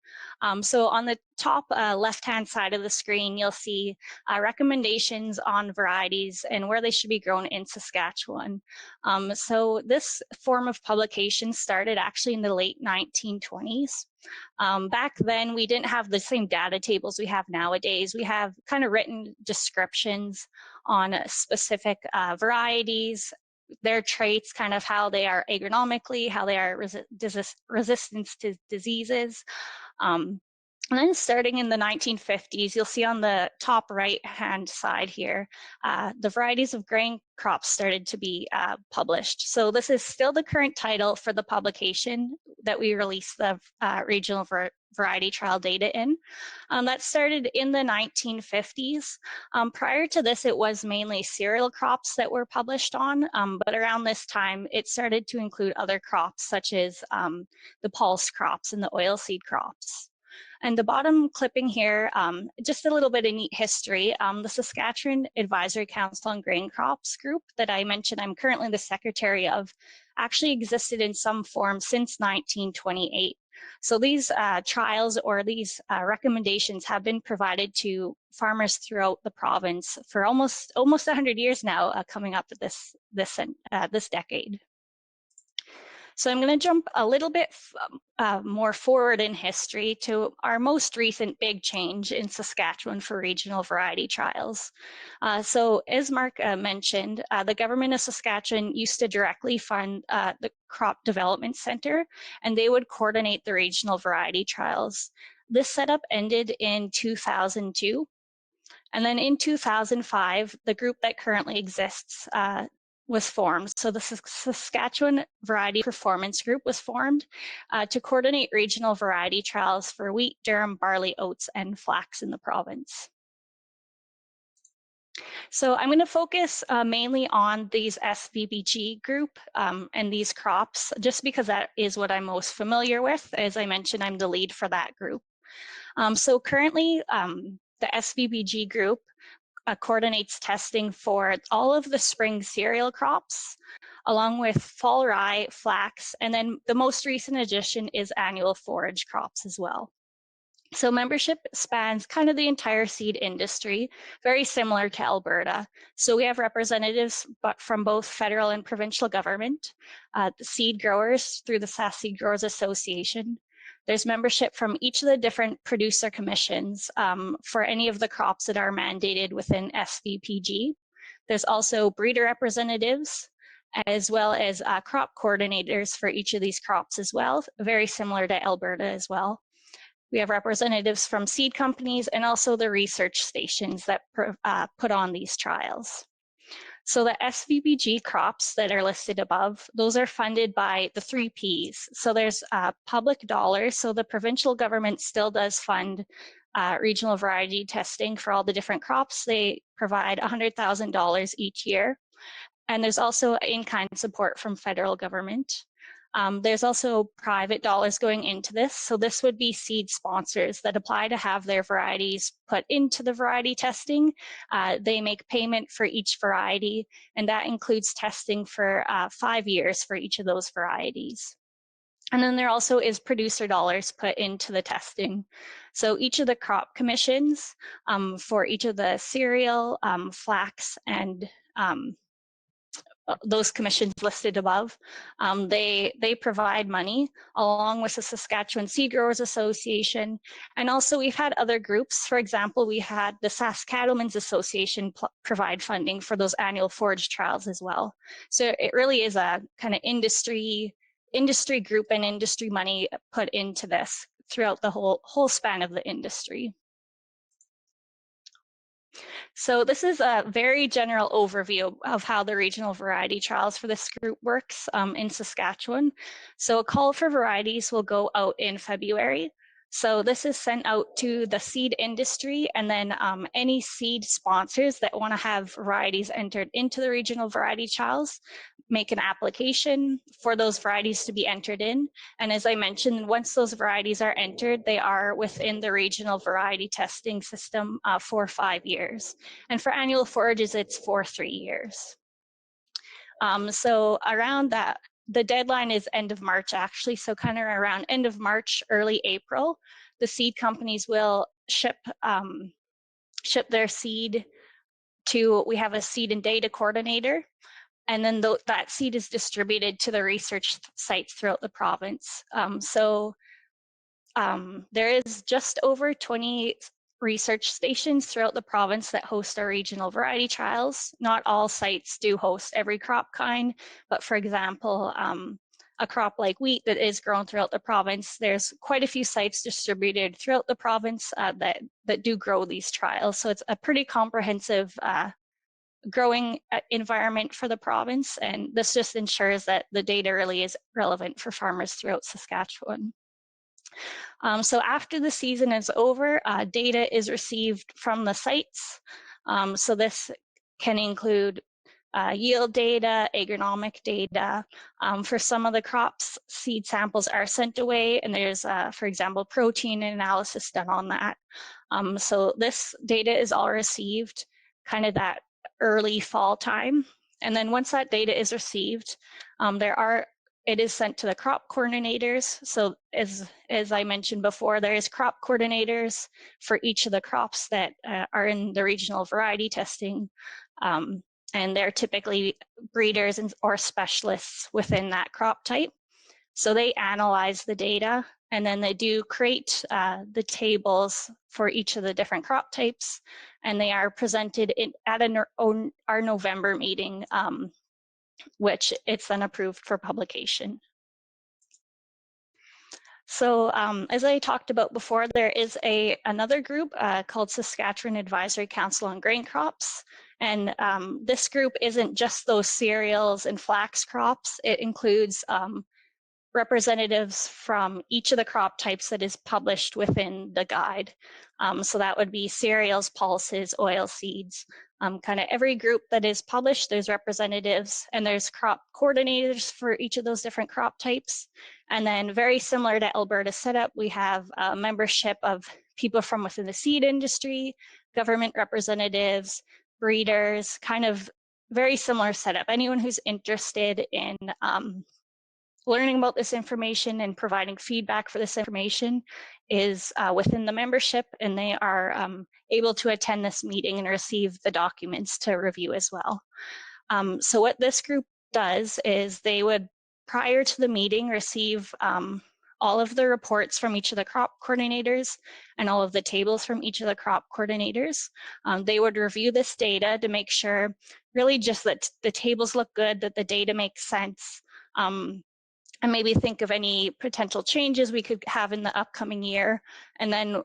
So on the top left-hand side of the screen, you'll see recommendations on varieties and where they should be grown in Saskatchewan. So this form of publication started actually in the late 1920s. Back then, we didn't have the same data tables we have nowadays. We have kind of written descriptions on specific varieties, their traits, kind of how they are agronomically, how they are resistant to diseases. And then starting in the 1950s, you'll see on the top right-hand side here, the varieties of grain crops started to be published. So this is still the current title for the publication that we released the regional variety trial data in. That started in the 1950s. Prior to this, it was mainly cereal crops that were published on, but around this time, it started to include other crops such as the pulse crops and the oilseed crops. And the bottom clipping here, just a little bit of neat history. The Saskatchewan Advisory Council on Grain Crops group that I mentioned I'm currently the secretary of actually existed in some form since 1928. So these trials or these recommendations have been provided to farmers throughout the province for almost 100 years now, coming up to this decade. So I'm going to jump a little bit more forward in history to our most recent big change in Saskatchewan for regional variety trials. So as Mark mentioned, the government of Saskatchewan used to directly fund the Crop Development Center, and they would coordinate the regional variety trials. This setup ended in 2002. And then in 2005, the group that currently exists was formed. So the Saskatchewan Variety Performance Group was formed to coordinate regional variety trials for wheat, durum, barley, oats, and flax in the province. So I'm going to focus mainly on these SVBG group and these crops, just because that is what I'm most familiar with. As I mentioned, I'm the lead for that group. So currently, the SVBG group coordinates testing for all of the spring cereal crops, along with fall rye, flax, and then the most recent addition is annual forage crops as well. So membership spans kind of the entire seed industry, very similar to Alberta. So we have representatives from both federal and provincial government, the seed growers through the Sask Seed Growers Association. There's membership from each of the different producer commissions for any of the crops that are mandated within SVPG. There's also breeder representatives, as well as crop coordinators for each of these crops as well, very similar to Alberta as well. We have representatives from seed companies and also the research stations that put on these trials. So the SVBG crops that are listed above, those are funded by the 3 Ps. So there's public dollars. So the provincial government still does fund regional variety testing for all the different crops. They provide $100,000 each year. And there's also in-kind support from federal government. There's also private dollars going into this. So this would be seed sponsors that apply to have their varieties put into the variety testing. They make payment for each variety, and that includes testing for 5 years for each of those varieties. And then there also is producer dollars put into the testing. So each of the crop commissions for each of the cereal, flax, and those commissions listed above, they provide money along with the Saskatchewan Seed Growers Association. And also we've had other groups. For example, we had the Sask Cattlemen's Association provide funding for those annual forage trials as well. So it really is a kind of industry group and industry money put into this throughout the whole span of the industry. So this is a very general overview of how the regional variety trials for this group works in Saskatchewan. So a call for varieties will go out in February. So this is sent out to the seed industry, and then any seed sponsors that want to have varieties entered into the regional variety trials make an application for those varieties to be entered in. And as I mentioned, once those varieties are entered, they are within the regional variety testing system for 5 years. And for annual forages, it's for 3 years. So around that, the deadline is end of March, actually. So kind of around end of March, early April, the seed companies will ship their seed to, we have a seed and data coordinator. And then that seed is distributed to the research sites throughout the province. There is just over 20 research stations throughout the province that host our regional variety trials. Not all sites do host every crop kind, but for example, a crop like wheat that is grown throughout the province, there's quite a few sites distributed throughout the province that do grow these trials. So it's a pretty comprehensive growing environment for the province, and this just ensures that the data really is relevant for farmers throughout Saskatchewan. So after the season is over, data is received from the sites. So this can include yield data, agronomic data. For some of the crops, seed samples are sent away, and there's, for example, protein analysis done on that. So this data is all received kind of that early fall time. And then once that data is received, it is sent to the crop coordinators. So as I mentioned before, there is crop coordinators for each of the crops that are in the regional variety testing. And they're typically breeders or specialists within that crop type. So they analyze the data, and then they do create the tables for each of the different crop types, and they are presented at our November meeting, which it's then approved for publication. So as I talked about before, there is another group called Saskatchewan Advisory Council on Grain Crops. And this group isn't just those cereals and flax crops. It includes representatives from each of the crop types that is published within the guide. So that would be cereals, pulses, oil seeds, kind of every group that is published, there's representatives and there's crop coordinators for each of those different crop types. And then very similar to Alberta's setup, we have a membership of people from within the seed industry, government representatives, breeders, kind of very similar setup. Anyone who's interested in learning about this information and providing feedback for this information is within the membership, and they are able to attend this meeting and receive the documents to review as well. So what this group does is they would, prior to the meeting, receive all of the reports from each of the crop coordinators and all of the tables from each of the crop coordinators. They would review this data to make sure really just that the tables look good, that the data makes sense, and maybe think of any potential changes we could have in the upcoming year. And then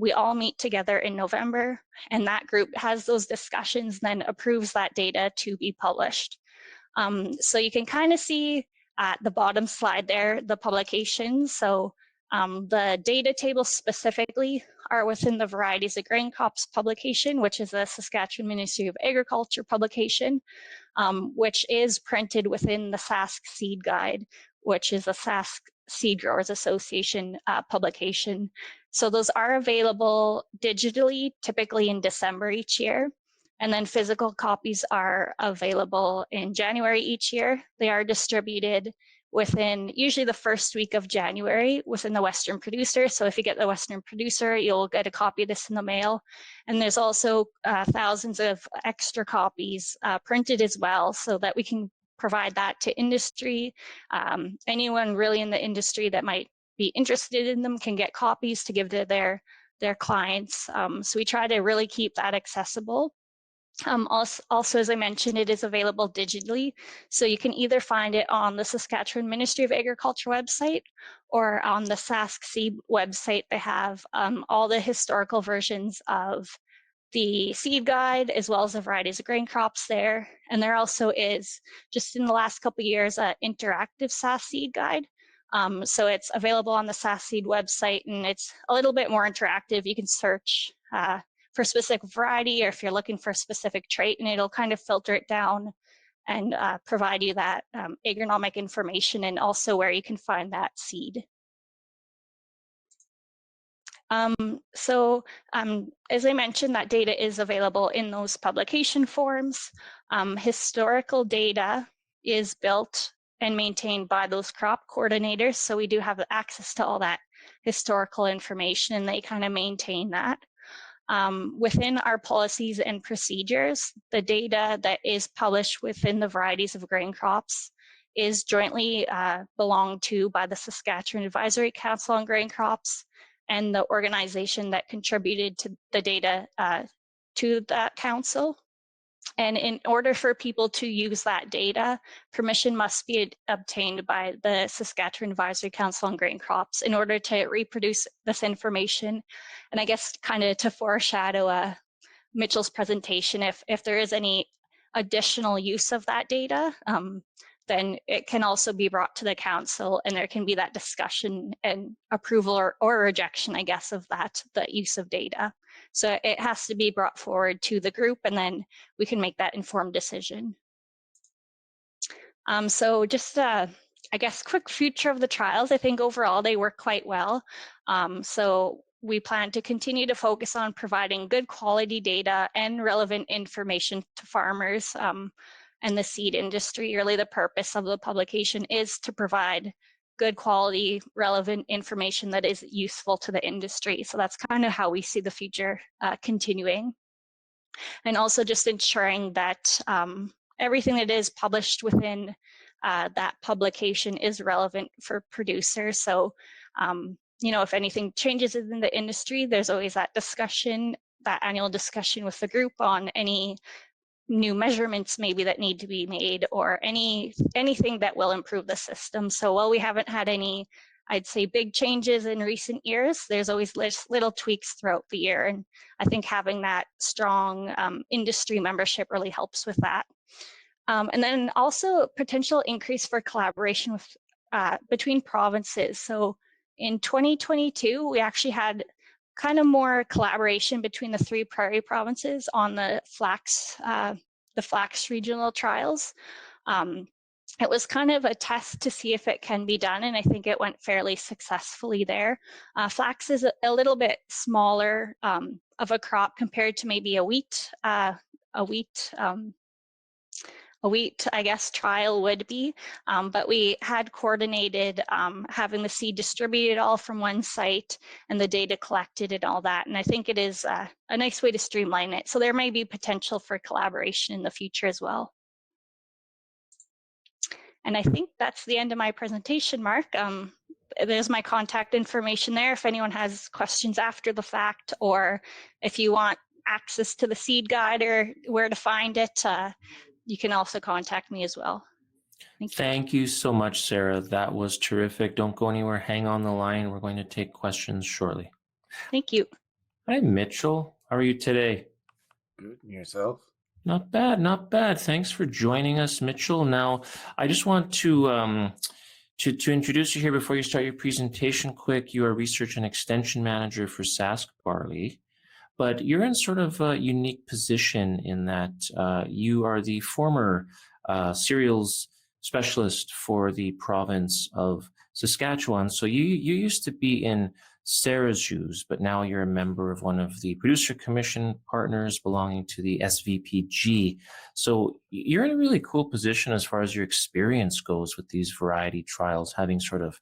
we all meet together in November, and that group has those discussions, then approves that data to be published. So you can kind of see at the bottom slide there, the publications. So the data tables specifically are within the Varieties of Grain Crops publication, which is a Saskatchewan Ministry of Agriculture publication, which is printed within the Sask Seed Guide, which is a Sask Seed Growers Association publication. So those are available digitally, typically in December each year. And then physical copies are available in January each year. They are distributed within usually the first week of January within the Western Producer. So if you get the Western Producer, you'll get a copy of this in the mail. And there's also thousands of extra copies printed as well, so that we can provide that to industry. Anyone really in the industry that might be interested in them can get copies to give to their clients. So we try to really keep that accessible. Also, as I mentioned, it is available digitally. So you can either find it on the Saskatchewan Ministry of Agriculture website or on the Sask Seed website. They have all the historical versions of the seed guide as well as the varieties of grain crops there. And there also is, just in the last couple of years, an interactive Sask seed guide. So it's available on the Sask Seed website, and it's a little bit more interactive. You can search for a specific variety, or if you're looking for a specific trait, and it'll kind of filter it down and provide you that agronomic information, and also where you can find that seed. As I mentioned, that data is available in those publication forms. Historical data is built and maintained by those crop coordinators, so we do have access to all that historical information, and they kind of maintain that. Within our policies and procedures, the data that is published within the varieties of grain crops is jointly belonged to by the Saskatchewan Advisory Council on Grain Crops and the organization that contributed to the data to that council. And in order for people to use that data, permission must be obtained by the Saskatchewan Advisory Council on Grain Crops in order to reproduce this information. And I guess kind of to foreshadow Mitchell's presentation, if there is any additional use of that data, then it can also be brought to the council, and there can be that discussion and approval or rejection, I guess, of the use of data. So it has to be brought forward to the group, and then we can make that informed decision. So just, I guess, quick future of the trials. I think overall they work quite well. So we plan to continue to focus on providing good quality data and relevant information to farmers and the seed industry. Really, the purpose of the publication is to provide good quality, relevant information that is useful to the industry. So that's kind of how we see the future continuing. And also just ensuring that everything that is published within that publication is relevant for producers. So, you know, if anything changes in the industry, there's always that discussion, that annual discussion with the group on any new measurements maybe that need to be made, or anything that will improve the system. So while we haven't had any I'd say, big changes in recent years. There's always little tweaks throughout the year. And I think having that strong industry membership really helps with that. And then also potential increase for collaboration with between provinces. So in 2022, we actually had kind of more collaboration between the 3 Prairie provinces on the flax regional trials. It was kind of a test to see if it can be done, and I think it went fairly successfully there. Flax is a little bit smaller of a crop compared to maybe a wheat, I guess, trial would be, but we had coordinated having the seed distributed all from one site and the data collected and all that. And I think it is a nice way to streamline it. So there may be potential for collaboration in the future as well. And I think that's the end of my presentation, Mark. There's my contact information there if anyone has questions after the fact, or if you want access to the seed guide or where to find it, you can also contact me as well. Thank you so much, Sarah. That was terrific. Don't go anywhere. Hang on the line. We're going to take questions shortly. Thank you. Hi, Mitchell. How are you today? Good. And yourself? Not bad, not bad. Thanks for joining us, Mitchell. Now, I just want to introduce you here before you start your presentation quick. You are Research and Extension Manager for SaskBarley, but you're in sort of a unique position in that you are the former cereals specialist for the province of Saskatchewan. So you used to be in Sarah's shoes, but now you're a member of one of the producer commission partners belonging to the SVPG. So you're in a really cool position as far as your experience goes with these variety trials, having sort of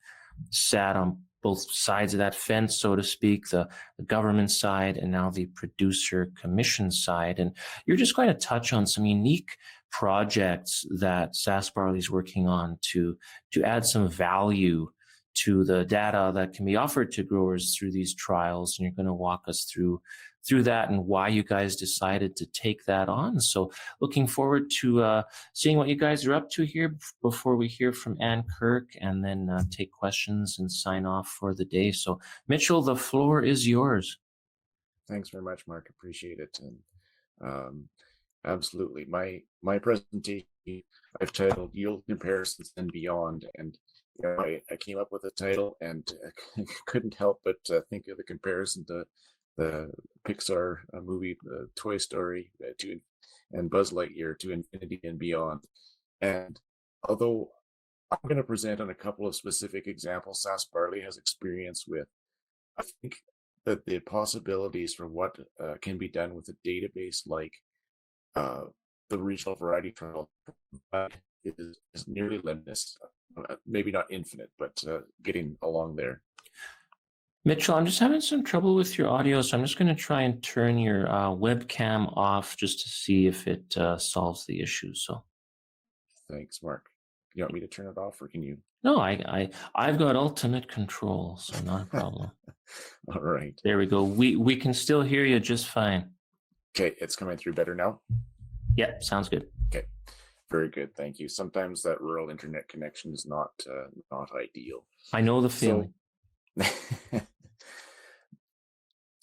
sat on both sides of that fence, so to speak, the government side and now the producer commission side. And you're just going to touch on some unique projects that SaskBarley is working on to add some value to the data that can be offered to growers through these trials. And you're going to walk us through that and why you guys decided to take that on. So looking forward to seeing what you guys are up to here before we hear from Kirk and then take questions and sign off for the day. So Mitchell, the floor is yours. Thanks very much, Mark. Appreciate it. And absolutely. My presentation I've titled Yield Comparisons and Beyond. And you know, I came up with a title and couldn't help but think of the comparison to the Pixar movie Toy Story and Buzz Lightyear to Infinity and Beyond. And although I'm going to present on a couple of specific examples SaskBarley has experience with, I think that the possibilities for what can be done with a database like the regional variety trial is nearly limitless. Maybe not infinite, but getting along there. Mitchell, I'm just having some trouble with your audio, so I'm just going to try and turn your webcam off just to see if it solves the issue. So, thanks, Mark. You want me to turn it off, or can you? No, I've got ultimate control, so not a problem. All right. There we go. We can still hear you just fine. Okay, it's coming through better now. Yeah, sounds good. Okay, very good. Thank you. Sometimes that rural internet connection is not ideal. I know the feeling.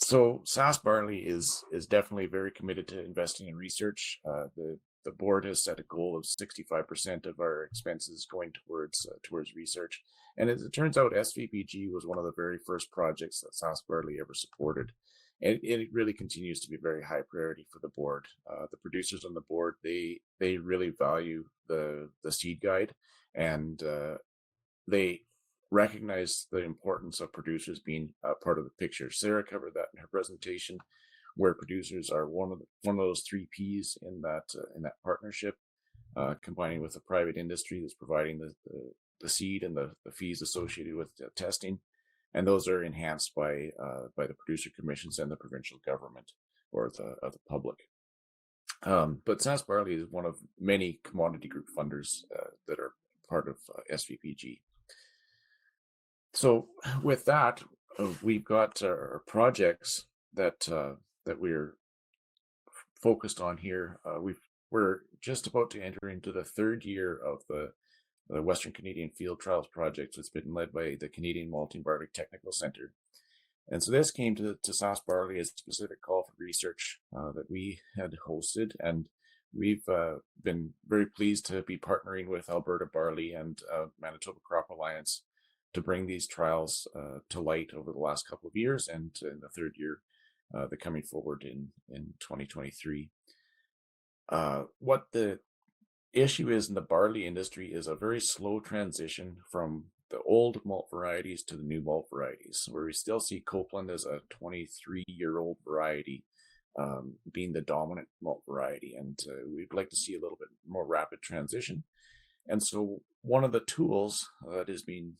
So SaskBarley is definitely very committed to investing in research. The board has set a goal of 65% of our expenses going towards research. And as it turns out, SVPG was one of the very first projects that SaskBarley ever supported. And it really continues to be a very high priority for the board. The producers on the board, they really value the seed guide, and they recognize the importance of producers being part of the picture. Sarah covered that in her presentation, where producers are one of those 3 Ps in that partnership, combining with the private industry that's providing the seed and the fees associated with testing. And those are enhanced by the producer commissions and the provincial government or the public. But SaskBarley is one of many commodity group funders that are part of SVPG. So with that, we've got our projects that we're focused on here. We're just about to enter into the 3rd year of the the Western Canadian Field Trials Project, that's been led by the Canadian Malting Barley Technical Center. And so this came to SaskBarley as a specific call for research that we had hosted, and we've been very pleased to be partnering with Alberta Barley and Manitoba Crop Alliance to bring these trials to light over the last couple of years, and in the third year, they're coming forward in 2023. What the issue is in the barley industry is a very slow transition from the old malt varieties to the new malt varieties, where we still see Copeland as a 23-year-old variety being the dominant malt variety, and we'd like to see a little bit more rapid transition. And so one of the tools that is being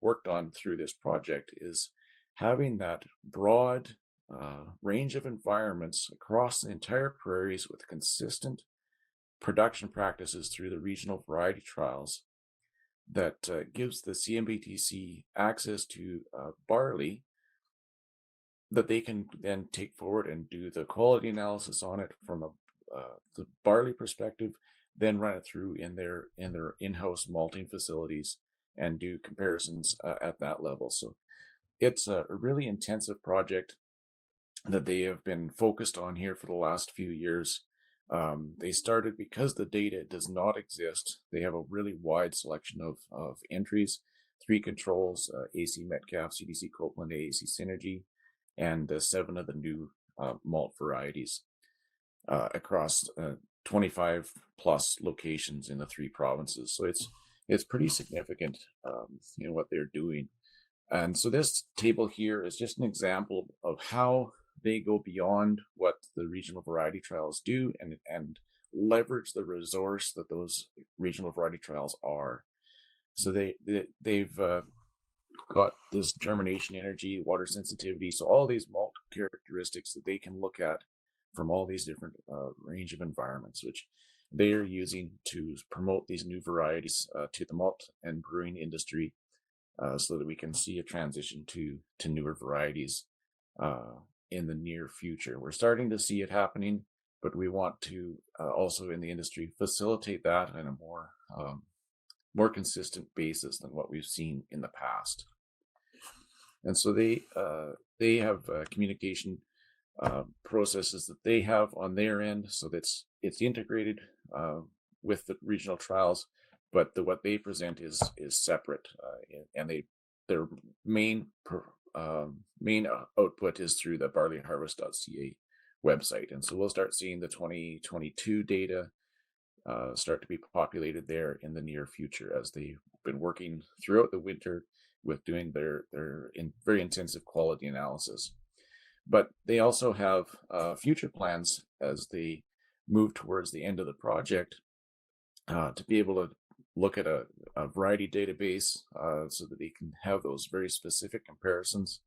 worked on through this project is having that broad range of environments across the entire prairies with consistent production practices through the regional variety trials that gives the CMBTC access to barley that they can then take forward and do the quality analysis on it from the barley perspective, then run it through in their in-house malting facilities and do comparisons at that level. So it's a really intensive project that they have been focused on here for the last few years. They started because the data does not exist. They have a really wide selection of entries, 3 controls, AC Metcalf, CDC Copeland, AAC Synergy, and 7 of the new malt varieties across 25 plus locations in the 3 provinces. So it's pretty significant, what they're doing. And so this table here is just an example of how they go beyond what the regional variety trials do and leverage the resource that those regional variety trials are. So they've got this germination energy, water sensitivity, so all these malt characteristics that they can look at from all these different range of environments, which they are using to promote these new varieties to the malt and brewing industry, so that we can see a transition to newer varieties in the near future. We're starting to see it happening, but we want to also in the industry facilitate that in a more consistent basis than what we've seen in the past. And so they have communication processes that they have on their end, so that's it's integrated with the regional trials, but what they present is separate, and their main output is through the barleyharvest.ca website. And so we'll start seeing the 2022 data start to be populated there in the near future, as they've been working throughout the winter with doing their very intensive quality analysis. But they also have future plans as they move towards the end of the project to be able to look at a variety database so that they can have those very specific comparisons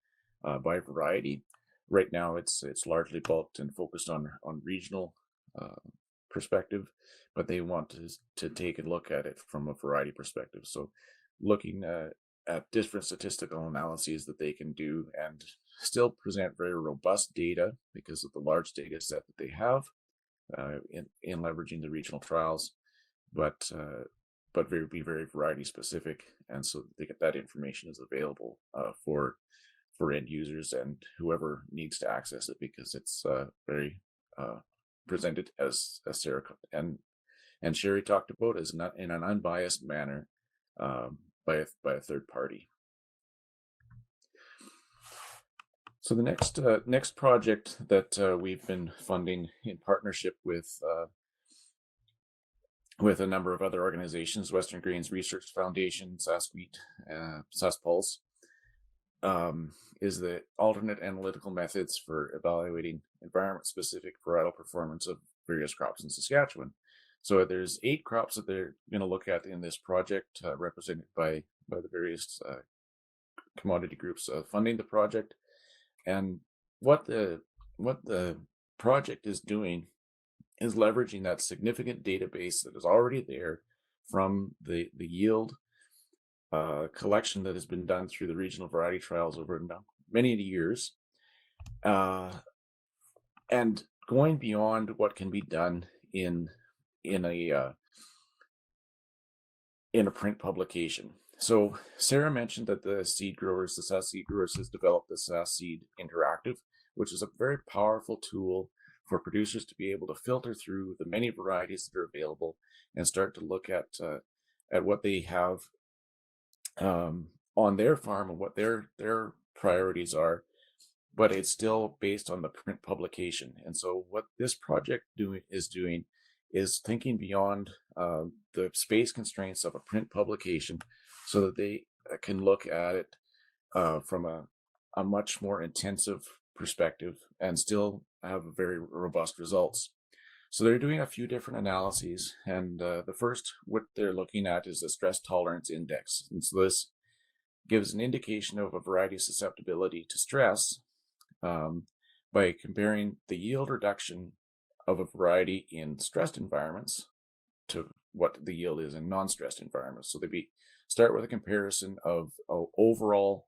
by variety. Right now, it's largely bulked and focused on regional perspective, but they want to take a look at it from a variety perspective. So looking at different statistical analyses that they can do and still present very robust data because of the large data set that they have in leveraging the regional trials, but be very variety specific, and so that information is available for end users and whoever needs to access it, because it's very presented as Sarah and Sheri talked about, as not in an unbiased manner by a third party. So the next project that we've been funding in partnership with a number of other organizations, Western Grains Research Foundation, SaskWheat, SaskPulse, is the alternate analytical methods for evaluating environment-specific varietal performance of various crops in Saskatchewan. So there's 8 crops that they're going to look at in this project, represented by the various commodity groups funding the project. And what the project is doing is leveraging that significant database that is already there from the yield collection that has been done through the regional variety trials over many years, and going beyond what can be done in in a print publication. So Sarah mentioned that the seed growers, the Sask Seed Growers, has developed the Sask Seed Interactive, which is a very powerful tool for producers to be able to filter through the many varieties that are available and start to look at what they have on their farm and what their priorities are. But it's still based on the print publication. And so what this project is thinking beyond the space constraints of a print publication so that they can look at it from a much more intensive perspective and still have very robust results. So they're doing a few different analyses, and the first, what they're looking at is the stress tolerance index. And so this gives an indication of a variety of susceptibility to stress by comparing the yield reduction of a variety in stressed environments to what the yield is in non-stressed environments. So they start with a comparison of overall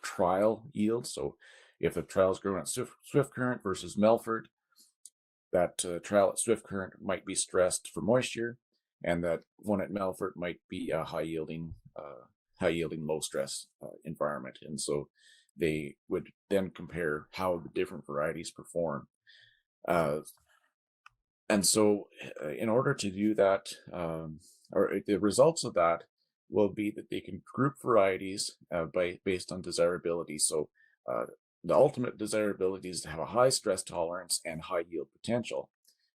trial yield. So if the trial is grown at Swift Current versus Melford, that trial at Swift Current might be stressed for moisture, and that one at Melford might be a high yielding, low stress environment. And so they would then compare how the different varieties perform. And so in order to do that, or the results of that will be that they can group varieties based on desirability. So the ultimate desirability is to have a high stress tolerance and high yield potential.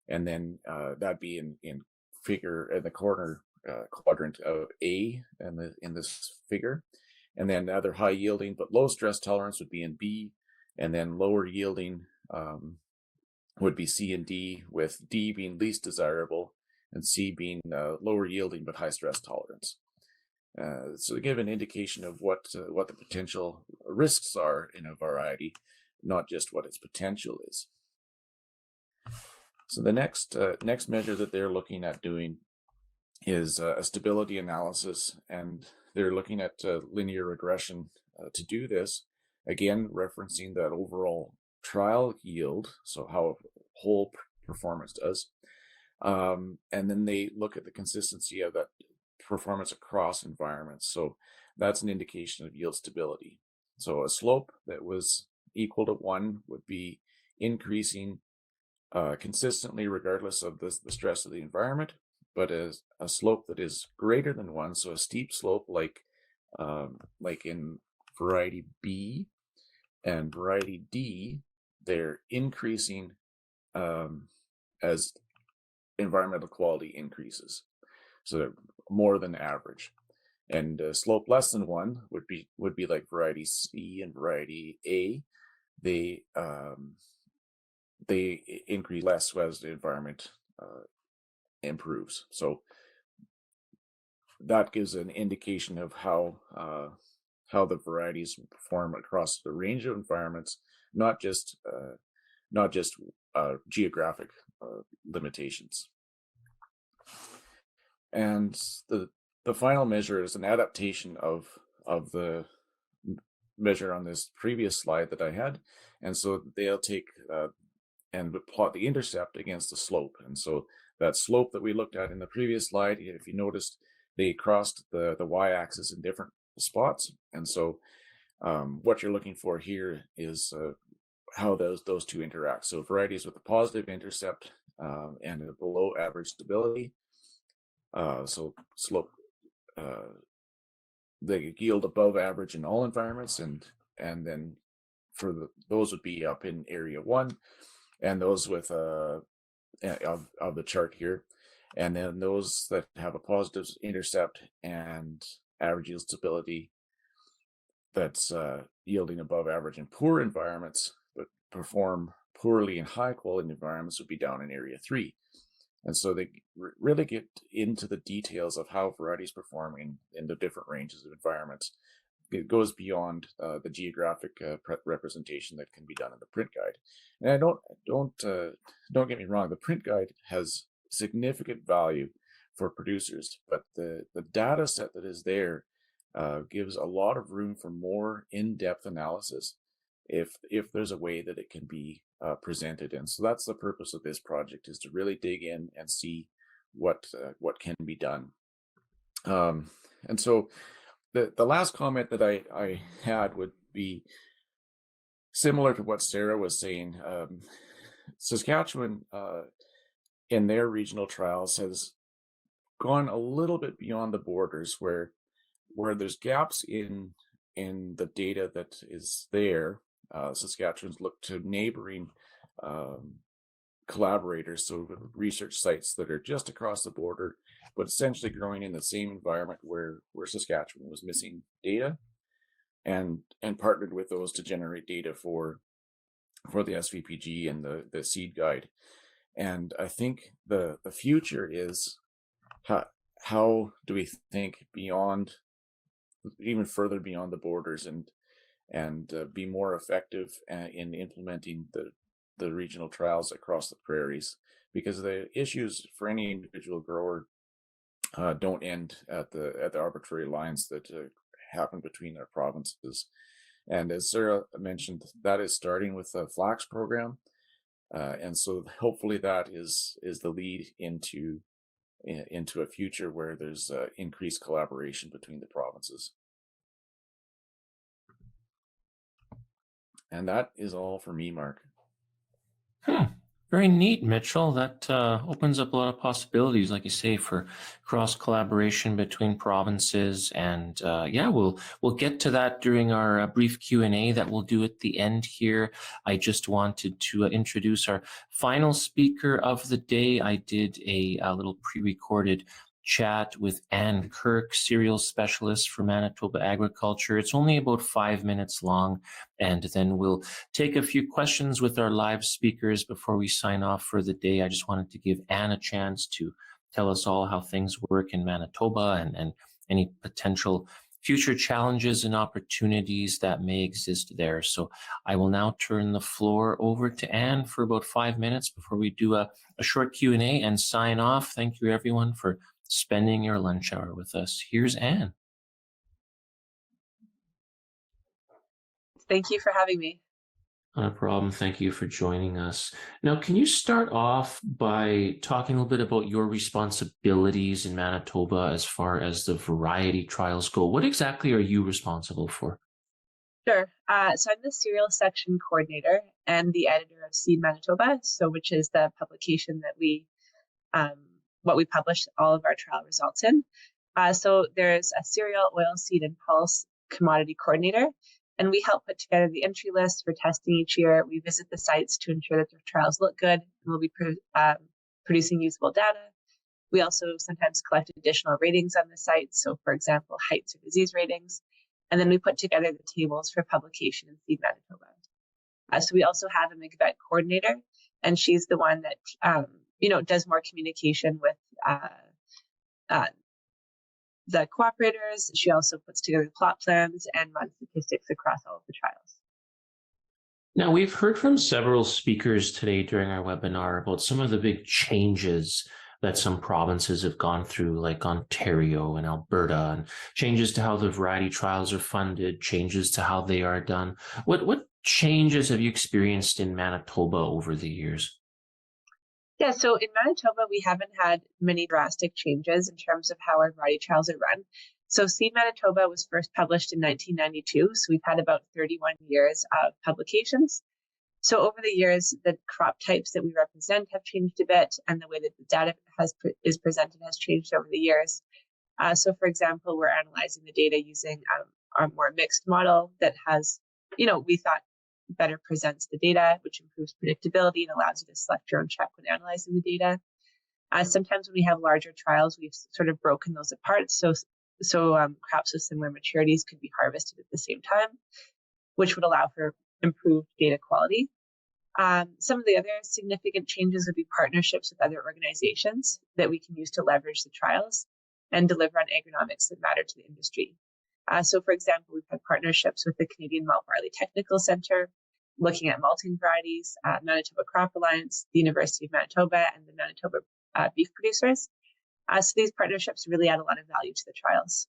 And then that'd be in the corner quadrant of A in this figure. And then other high yielding but low stress tolerance would be in B, and then lower yielding would be C and D, with D being least desirable and C being lower yielding but high stress tolerance. So to give an indication of what the potential risks are in a variety, not just what its potential is. So the next measure that they're looking at doing is a stability analysis, and they're looking at linear regression to do this, again referencing that overall trial yield, so how whole performance does, and then they look at the consistency of that performance across environments. So that's an indication of yield stability. So a slope that was equal to 1 would be increasing consistently regardless of the stress of the environment. But a slope that is greater than 1, so a steep slope like in variety B and variety D, they're increasing as environmental quality increases. So they're more than average. And a slope less than 1 would be like variety C and variety A. They increase less as the environment improves. So that gives an indication of how the varieties perform across the range of environments, not just geographic limitations. And the final measure is an adaptation of the measure on this previous slide that I had. And so they'll take and plot the intercept against the slope. And so that slope that we looked at in the previous slide, if you noticed, they crossed the y-axis in different spots. And so what you're looking for here is how those two interact. So varieties with a positive intercept and a below average stability, so slope, they yield above average in all environments, and then those would be up in area 1, and those with of the chart here, and then those that have a positive intercept and average yield stability that's yielding above average in poor environments but perform poorly in high quality environments would be down in area 3. And so they really get into the details of how varieties perform in the different ranges of environments. It goes beyond the geographic representation that can be done in the print guide. And don't get me wrong, the print guide has significant value for producers, but the data set that is there gives a lot of room for more in-depth analysis if there's a way that it can be presented. And so that's the purpose of this project, is to really dig in and see what can be done. And so the last comment that I had would be similar to what Sara was saying. Saskatchewan, in their regional trials, has gone a little bit beyond the borders, where there's gaps in the data that is there. Saskatchewan's looked to neighboring collaborators, so research sites that are just across the border, but essentially growing in the same environment where Saskatchewan was missing data, and partnered with those to generate data for the SVPG and the seed guide. And I think the future is how do we think beyond, even further beyond the borders, and be more effective in implementing the regional trials across the prairies, because the issues for any individual grower don't end at the arbitrary lines that happen between our provinces. And as Sara mentioned, that is starting with the flax program, and so hopefully that is the lead into a future where there's increased collaboration between the provinces. And that is all for me, Mark. Very neat, Mitchell. That opens up a lot of possibilities, like you say, for cross collaboration between provinces. And yeah, we'll get to that during our brief Q&A that we'll do at the end here. I just wanted to introduce our final speaker of the day. I did a little pre-recorded chat with Ann Kirk, cereal specialist for Manitoba Agriculture. It's only about 5 minutes long, and then we'll take a few questions with our live speakers before we sign off for the day. I just wanted to give Ann a chance to tell us all how things work in Manitoba, and any potential future challenges and opportunities that may exist there. So I will now turn the floor over to Ann for about 5 minutes before we do a short Q&A and sign off. Thank you, everyone, for spending your lunch hour with us. Here's Ann. Thank you for having me. Not a problem. Thank you for joining us. Now, can you start off by talking a little bit about your responsibilities in Manitoba as far as the variety trials go? What exactly are you responsible for? Sure. So I'm the cereal section coordinator and the editor of Seed Manitoba, which is the publication that we publish all of our trial results in. So there's a cereal, oilseed, and pulse commodity coordinator, and we help put together the entry list for testing each year. We visit the sites to ensure that their trials look good, and we'll be producing usable data. We also sometimes collect additional ratings on the site. So for example, heights or disease ratings. And then we put together the tables for publication in Seed Manitoba. So we also have a McVet coordinator, and she's the one that does more communication with the cooperators. She also puts together plot plans and runs statistics across all of the trials. Now, we've heard from several speakers today during our webinar about some of the big changes that some provinces have gone through, like Ontario and Alberta, and changes to how the variety trials are funded, changes to how they are done. What changes have you experienced in Manitoba over the years? Yeah, so in Manitoba, we haven't had many drastic changes in terms of how our variety trials are run. So Seed Manitoba was first published in 1992, so we've had about 31 years of publications. So over the years, the crop types that we represent have changed a bit, and the way that the data is presented has changed over the years. So for example, we're analyzing the data using our more mixed model that has, we thought better presents the data, which improves predictability and allows you to select your own check when analyzing the data. Sometimes when we have larger trials, we've sort of broken those apart. So crops with similar maturities could be harvested at the same time, which would allow for improved data quality. Some of the other significant changes would be partnerships with other organizations that we can use to leverage the trials and deliver on agronomics that matter to the industry. So for example, we've had partnerships with the Canadian Malt Barley Technical Centre, looking at malting varieties, Manitoba Crop Alliance, the University of Manitoba, and the Manitoba beef producers. So these partnerships really add a lot of value to the trials.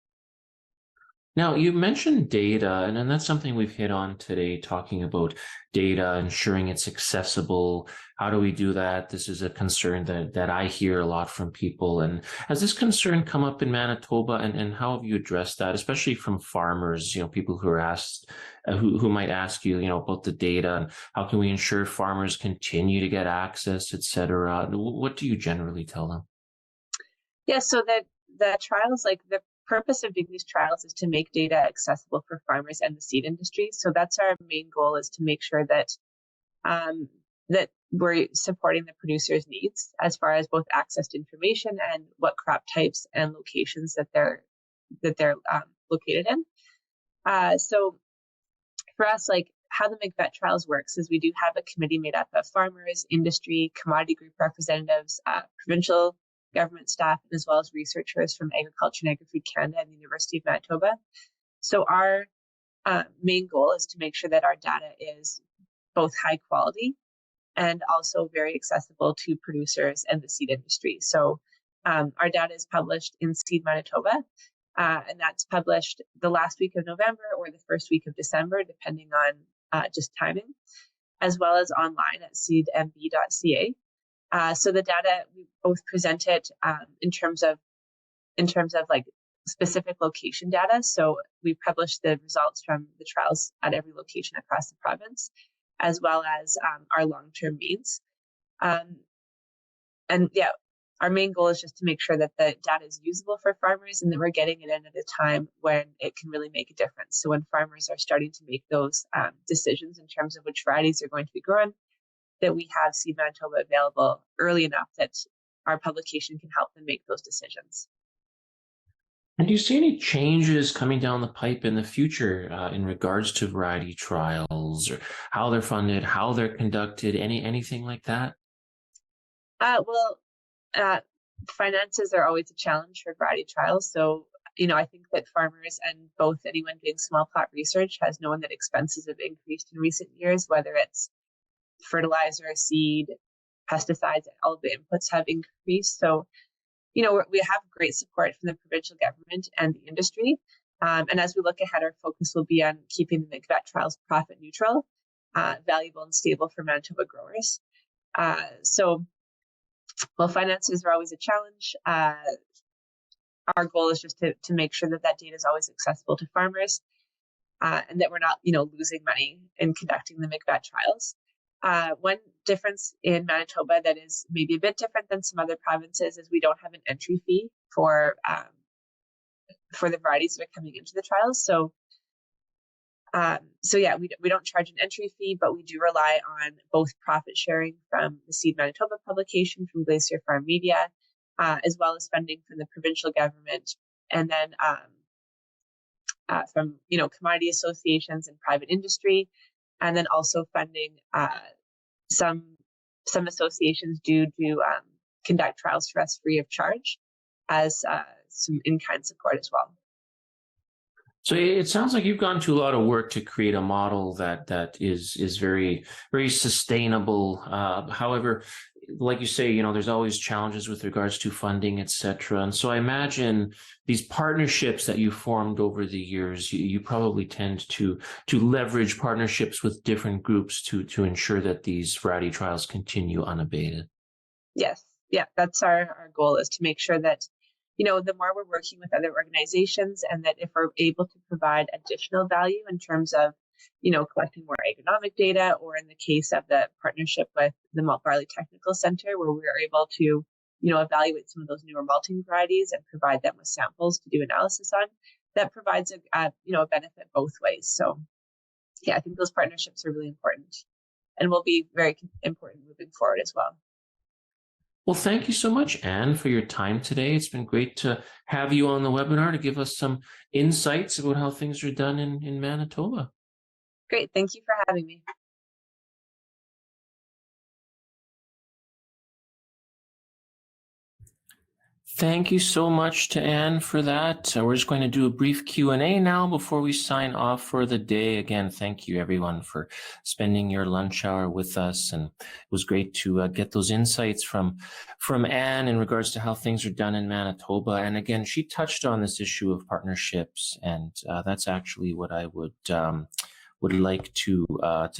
Now, you mentioned data, and that's something we've hit on today, talking about data, ensuring it's accessible. How do we do that? This is a concern that I hear a lot from people. And has this concern come up in Manitoba, and how have you addressed that, especially from farmers, people who are asked, who might ask you, about the data and how can we ensure farmers continue to get access, et cetera? What do you generally tell them? Yeah, so the trials, like the purpose of doing these trials is to make data accessible for farmers and the seed industry. So that's our main goal, is to make sure that that we're supporting the producers' needs as far as both access to information and what crop types and locations that they're located in. So for us, like how the McVet trials works is we do have a committee made up of farmers, industry, commodity group representatives, provincial government staff, as well as researchers from Agriculture and Agri-Food Canada and the University of Manitoba. So our main goal is to make sure that our data is both high quality and also very accessible to producers and the seed industry. So our data is published in Seed Manitoba, and that's published the last week of November or the first week of December, depending on just timing, as well as online at seedmb.ca. So the data, we both present it in terms of like specific location data. So we publish the results from the trials at every location across the province, as well as our long-term means. And yeah, our main goal is just to make sure that the data is usable for farmers and that we're getting it in at a time when it can really make a difference. So when farmers are starting to make those decisions in terms of which varieties are going to be grown, that we have Seed Manitoba available early enough that our publication can help them make those decisions. And do you see any changes coming down the pipe in the future in regards to variety trials, or how they're funded, how they're conducted, anything like that? Finances are always a challenge for variety trials. So, I think that farmers and both anyone doing small plot research has known that expenses have increased in recent years, whether it's fertilizer, seed, pesticides, all of the inputs have increased. So, we have great support from the provincial government and the industry. And as we look ahead, our focus will be on keeping the McVet trials profit neutral, valuable and stable for Manitoba growers. So while finances are always a challenge, our goal is just to make sure that data is always accessible to farmers, and that we're not, losing money in conducting the McVet trials. One difference in Manitoba that is maybe a bit different than some other provinces is we don't have an entry fee for the varieties that are coming into the trials. So yeah, we don't charge an entry fee, but we do rely on both profit sharing from the Seed Manitoba publication from Glacier Farm Media, as well as funding from the provincial government, and then from commodity associations and private industry. And then also funding some associations do conduct trials for us free of charge, as some in-kind support as well. So it sounds like you've gone to a lot of work to create a model that is very, very sustainable. However, like you say, there's always challenges with regards to funding, et cetera. And so I imagine these partnerships that you formed over the years, you probably tend to leverage partnerships with different groups to ensure that these variety trials continue unabated. Yes. Yeah, that's our goal, is to make sure that the more we're working with other organizations, and that if we're able to provide additional value in terms of, collecting more agronomic data, or in the case of the partnership with the Malt Barley Technical Center, where we're able to, evaluate some of those newer malting varieties and provide them with samples to do analysis on, that provides a benefit both ways. So yeah, I think those partnerships are really important and will be very important moving forward as well. Well, thank you so much, Anne, for your time today. It's been great to have you on the webinar to give us some insights about how things are done in Manitoba. Great. Thank you for having me. Thank you so much to Anne for that. We're just going to do a brief Q&A now before we sign off for the day. Again, thank you everyone for spending your lunch hour with us. And it was great to get those insights from Anne in regards to how things are done in Manitoba. And again, she touched on this issue of partnerships, and that's actually what I would like to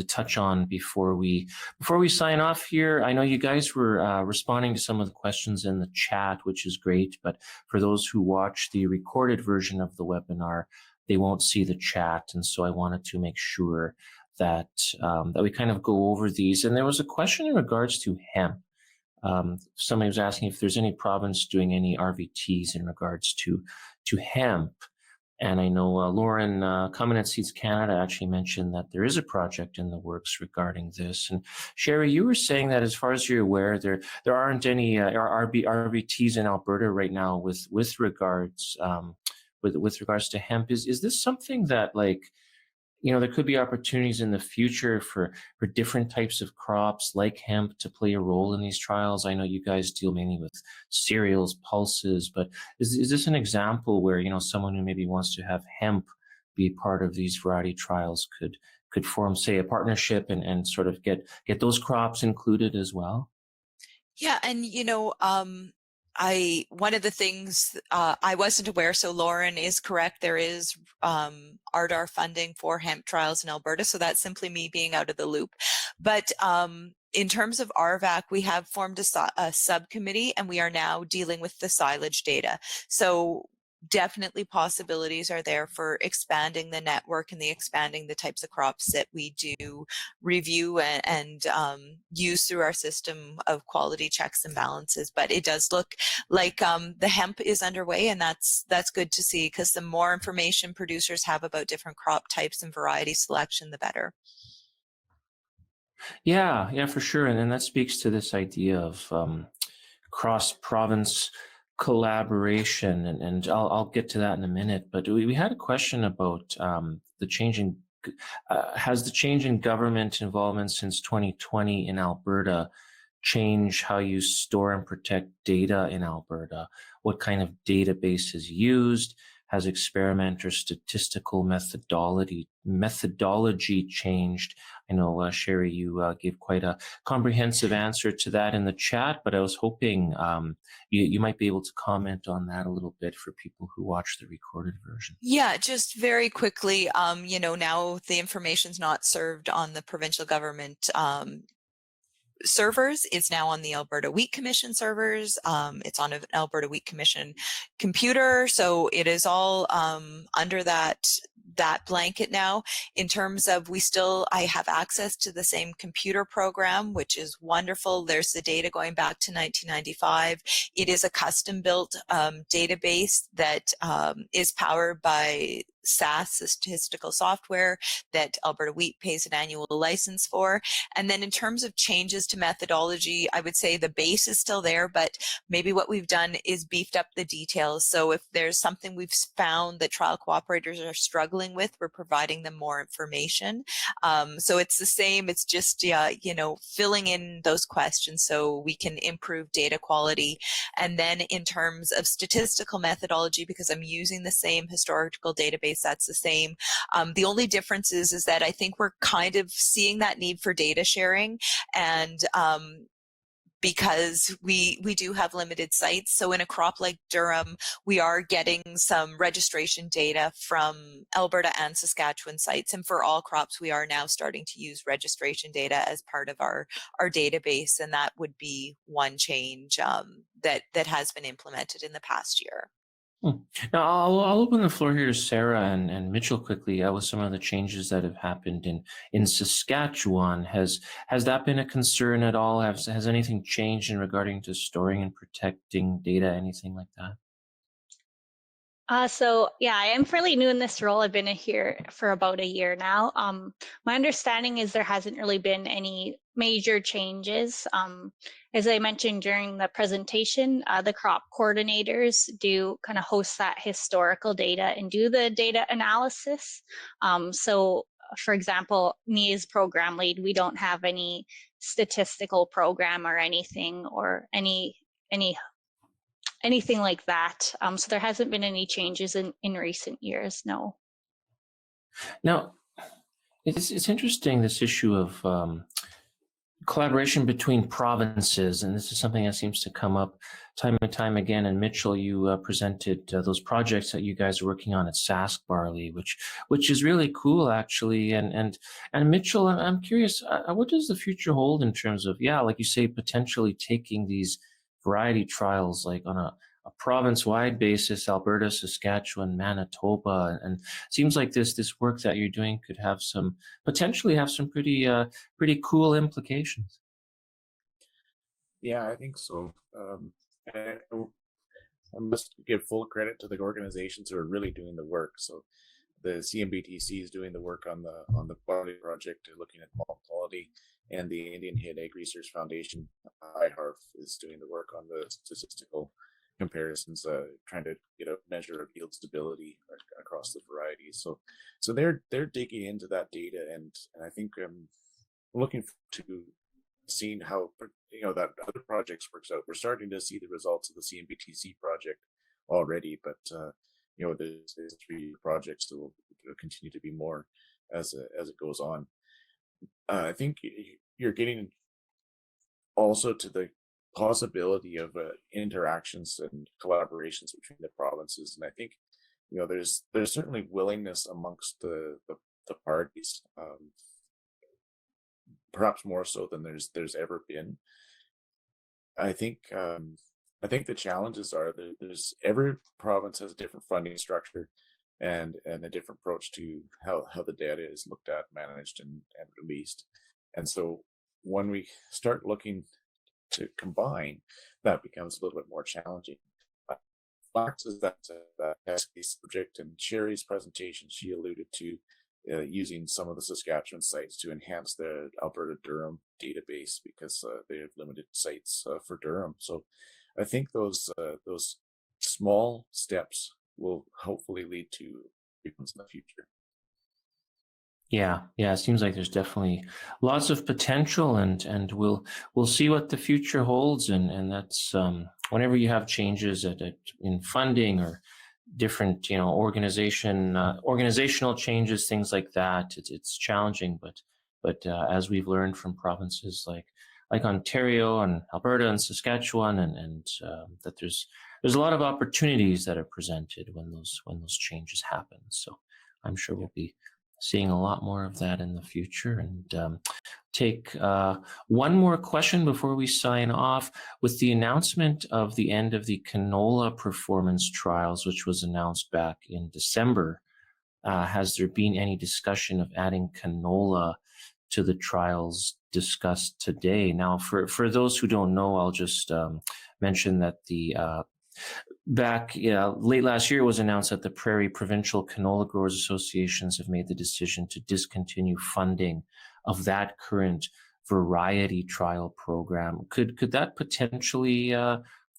touch on before we sign off here. I know you guys were responding to some of the questions in the chat, which is great, but for those who watch the recorded version of the webinar, they won't see the chat, and so I wanted to make sure that that we kind of go over these. And there was a question in regards to hemp. Somebody was asking if there's any province doing any RVTs in regards to hemp. And I know Lauren, Common at Seeds Canada, actually mentioned that there is a project in the works regarding this. And Sheri, you were saying that as far as you're aware, there aren't any RVTs in Alberta right now with regards with regards to hemp. Is this something that, like, you know, there could be opportunities in the future for different types of crops like hemp to play a role in these trials? I know you guys deal mainly with cereals, pulses, but is this an example where, you know, someone who maybe wants to have hemp be part of these variety trials could form, say, a partnership and sort of get those crops included as well? Yeah, and one of the things I wasn't aware, so Lauren is correct, there is ARDAR funding for hemp trials in Alberta, so that's simply me being out of the loop. But in terms of RVAC, we have formed a subcommittee, and we are now dealing with the silage data. So definitely possibilities are there for expanding the network and expanding the types of crops that we do review and use through our system of quality checks and balances. But it does look like the hemp is underway, and that's good to see, because the more information producers have about different crop types and variety selection, the better. Yeah, for sure. And then that speaks to this idea of cross-province collaboration, and I'll get to that in a minute. But we had a question about the changing. Has the change in government involvement since 2020 in Alberta change how you store and protect data in Alberta? What kind of database is used? Has experiment or statistical methodology changed? I know, Sheri, you gave quite a comprehensive answer to that in the chat, but I was hoping you might be able to comment on that a little bit for people who watch the recorded version. Yeah, just very quickly, now the information's not served on the provincial government servers. It's now on the Alberta Wheat Commission servers. It's on an Alberta Wheat Commission computer. So it is all under that blanket now. In terms of, I have access to the same computer program, which is wonderful. There's the data going back to 1995. It is a custom built database that is powered by SAS, statistical software, that Alberta Wheat pays an annual license for. And then in terms of changes to methodology, I would say the base is still there, but maybe what we've done is beefed up the details. So if there's something we've found that trial cooperators are struggling with, we're providing them more information. So it's the same, it's just, filling in those questions so we can improve data quality. And then in terms of statistical methodology, because I'm using the same historical database, that's the same. The only difference is that I think we're kind of seeing that need for data sharing, and because we do have limited sites. So in a crop like durum, we are getting some registration data from Alberta and Saskatchewan sites. And for all crops, we are now starting to use registration data as part of our database. And that would be one change that has been implemented in the past year. Now, I'll open the floor here to Sara and Mitchell quickly with some of the changes that have happened in Saskatchewan. Has that been a concern at all? Has anything changed in regarding to storing and protecting data, anything like that? So yeah, I am fairly new in this role. I've been here for about a year now. My understanding is there hasn't really been any major changes. As I mentioned during the presentation, the crop coordinators do kind of host that historical data and do the data analysis. So for example, me as program lead, we don't have any statistical program or anything, or any anything like that. So there hasn't been any changes in recent years, no. Now, it's interesting, this issue of collaboration between provinces, and this is something that seems to come up time and time again. And Mitchell, you presented those projects that you guys are working on at SaskBarley, which is really cool, actually. And Mitchell, I'm curious, what does the future hold in terms of, like you say, potentially taking these variety trials like on a province-wide basis, Alberta, Saskatchewan, Manitoba, and it seems like this work that you're doing could have potentially have some pretty cool implications. Yeah, I think so. I must give full credit to the organizations who are really doing the work. So the CMBTC is doing the work on the quality project, looking at malt quality, and the Indian Head Egg Research Foundation, IHARF, is doing the work on the statistical comparisons, trying to get a measure of yield stability across the varieties. So they're digging into that data, and I think I'm looking to seeing how that other projects works out. We're starting to see the results of the CMBTC project already, but there's 3 projects that will continue to be more as it goes on. I think you're getting also to the possibility of interactions and collaborations between the provinces, and I think there's certainly willingness amongst the parties, perhaps more so than there's ever been. I think the challenges are that there's every province has a different funding structure and a different approach to how the data is looked at, managed, and released. And so when we start looking to combine, that becomes a little bit more challenging. Facts is that test case subject, and Sheri's presentation, she alluded to using some of the Saskatchewan sites to enhance the Alberta Durham database because they have limited sites for Durham. So I think those small steps will hopefully lead to improvements in the future. Yeah, it seems like there's definitely lots of potential, and we'll see what the future holds, and that's whenever you have changes in funding or different organizational changes, things like that, it's challenging, but as we've learned from provinces like Ontario and Alberta and Saskatchewan, and that there's a lot of opportunities that are presented when those changes happen. So I'm sure we'll be seeing a lot more of that in the future. And take one more question before we sign off. With the announcement of the end of the canola performance trials, which was announced back in December, has there been any discussion of adding canola to the trials discussed today? Now, for those who don't know, I'll just mention that the late last year, it was announced that the Prairie Provincial Canola Growers Associations have made the decision to discontinue funding of that current variety trial program. Could that potentially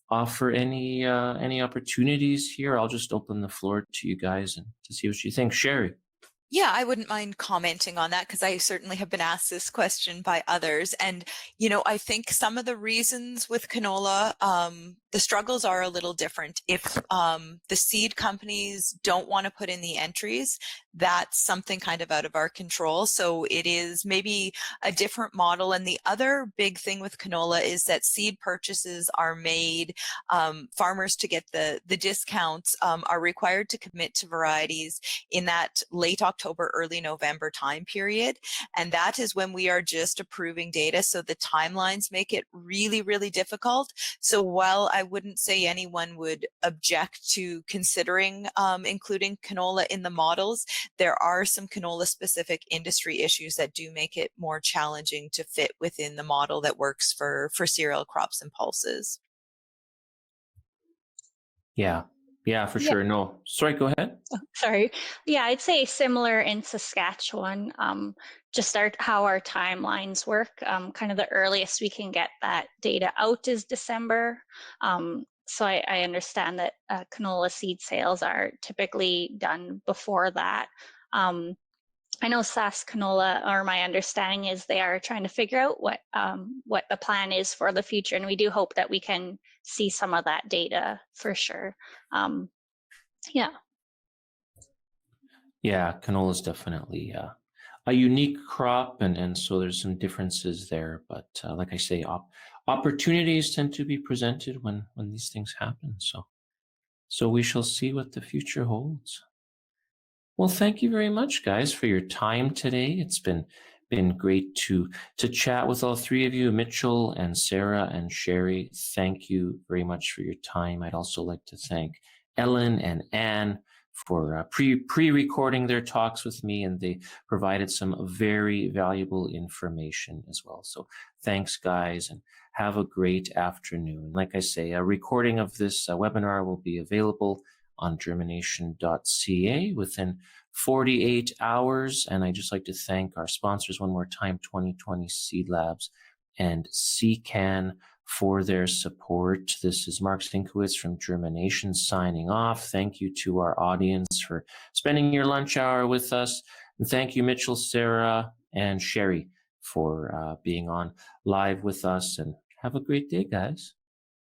offer any opportunities here? I'll just open the floor to you guys and to see what you think. Sheri. Yeah, I wouldn't mind commenting on that because I certainly have been asked this question by others. And, I think some of the reasons with canola, the struggles are a little different. If the seed companies don't want to put in the entries, that's something kind of out of our control. So it is maybe a different model. And the other big thing with canola is that seed purchases are made. Farmers, to get the discounts, are required to commit to varieties in that late October, early November time period. And that is when we are just approving data. So the timelines make it really, really difficult. So while I wouldn't say anyone would object to considering including canola in the models, there are some canola specific industry issues that do make it more challenging to fit within the model that works for cereal crops and pulses. Yeah, for sure. No, sorry, go ahead. Sorry. Yeah, I'd say similar in Saskatchewan. Just how our timelines work. Kind of the earliest we can get that data out is December. So I understand that canola seed sales are typically done before that. I know Sask Canola, or my understanding is they are trying to figure out what the plan is for the future, and we do hope that we can see some of that data for sure. Yeah. Yeah, canola is definitely a unique crop, and so there's some differences there. But like I say, opportunities tend to be presented when these things happen. So we shall see what the future holds. Well, thank you very much, guys, for your time today. It's been great to chat with all three of you, Mitchell and Sarah and Sheri. Thank you very much for your time. I'd also like to thank Ellen and Anne for pre-recording their talks with me, and they provided some very valuable information as well. So thanks, guys, and have a great afternoon. Like I say, a recording of this webinar will be available on germination.ca within 48 hours. And I'd just like to thank our sponsors one more time, 2020 Seed Labs and SeCan, for their support. This is Mark Stinkowitz from Germination signing off. Thank you to our audience for spending your lunch hour with us. And thank you, Mitchell, Sarah, and Sheri for being on live with us. And have a great day, guys.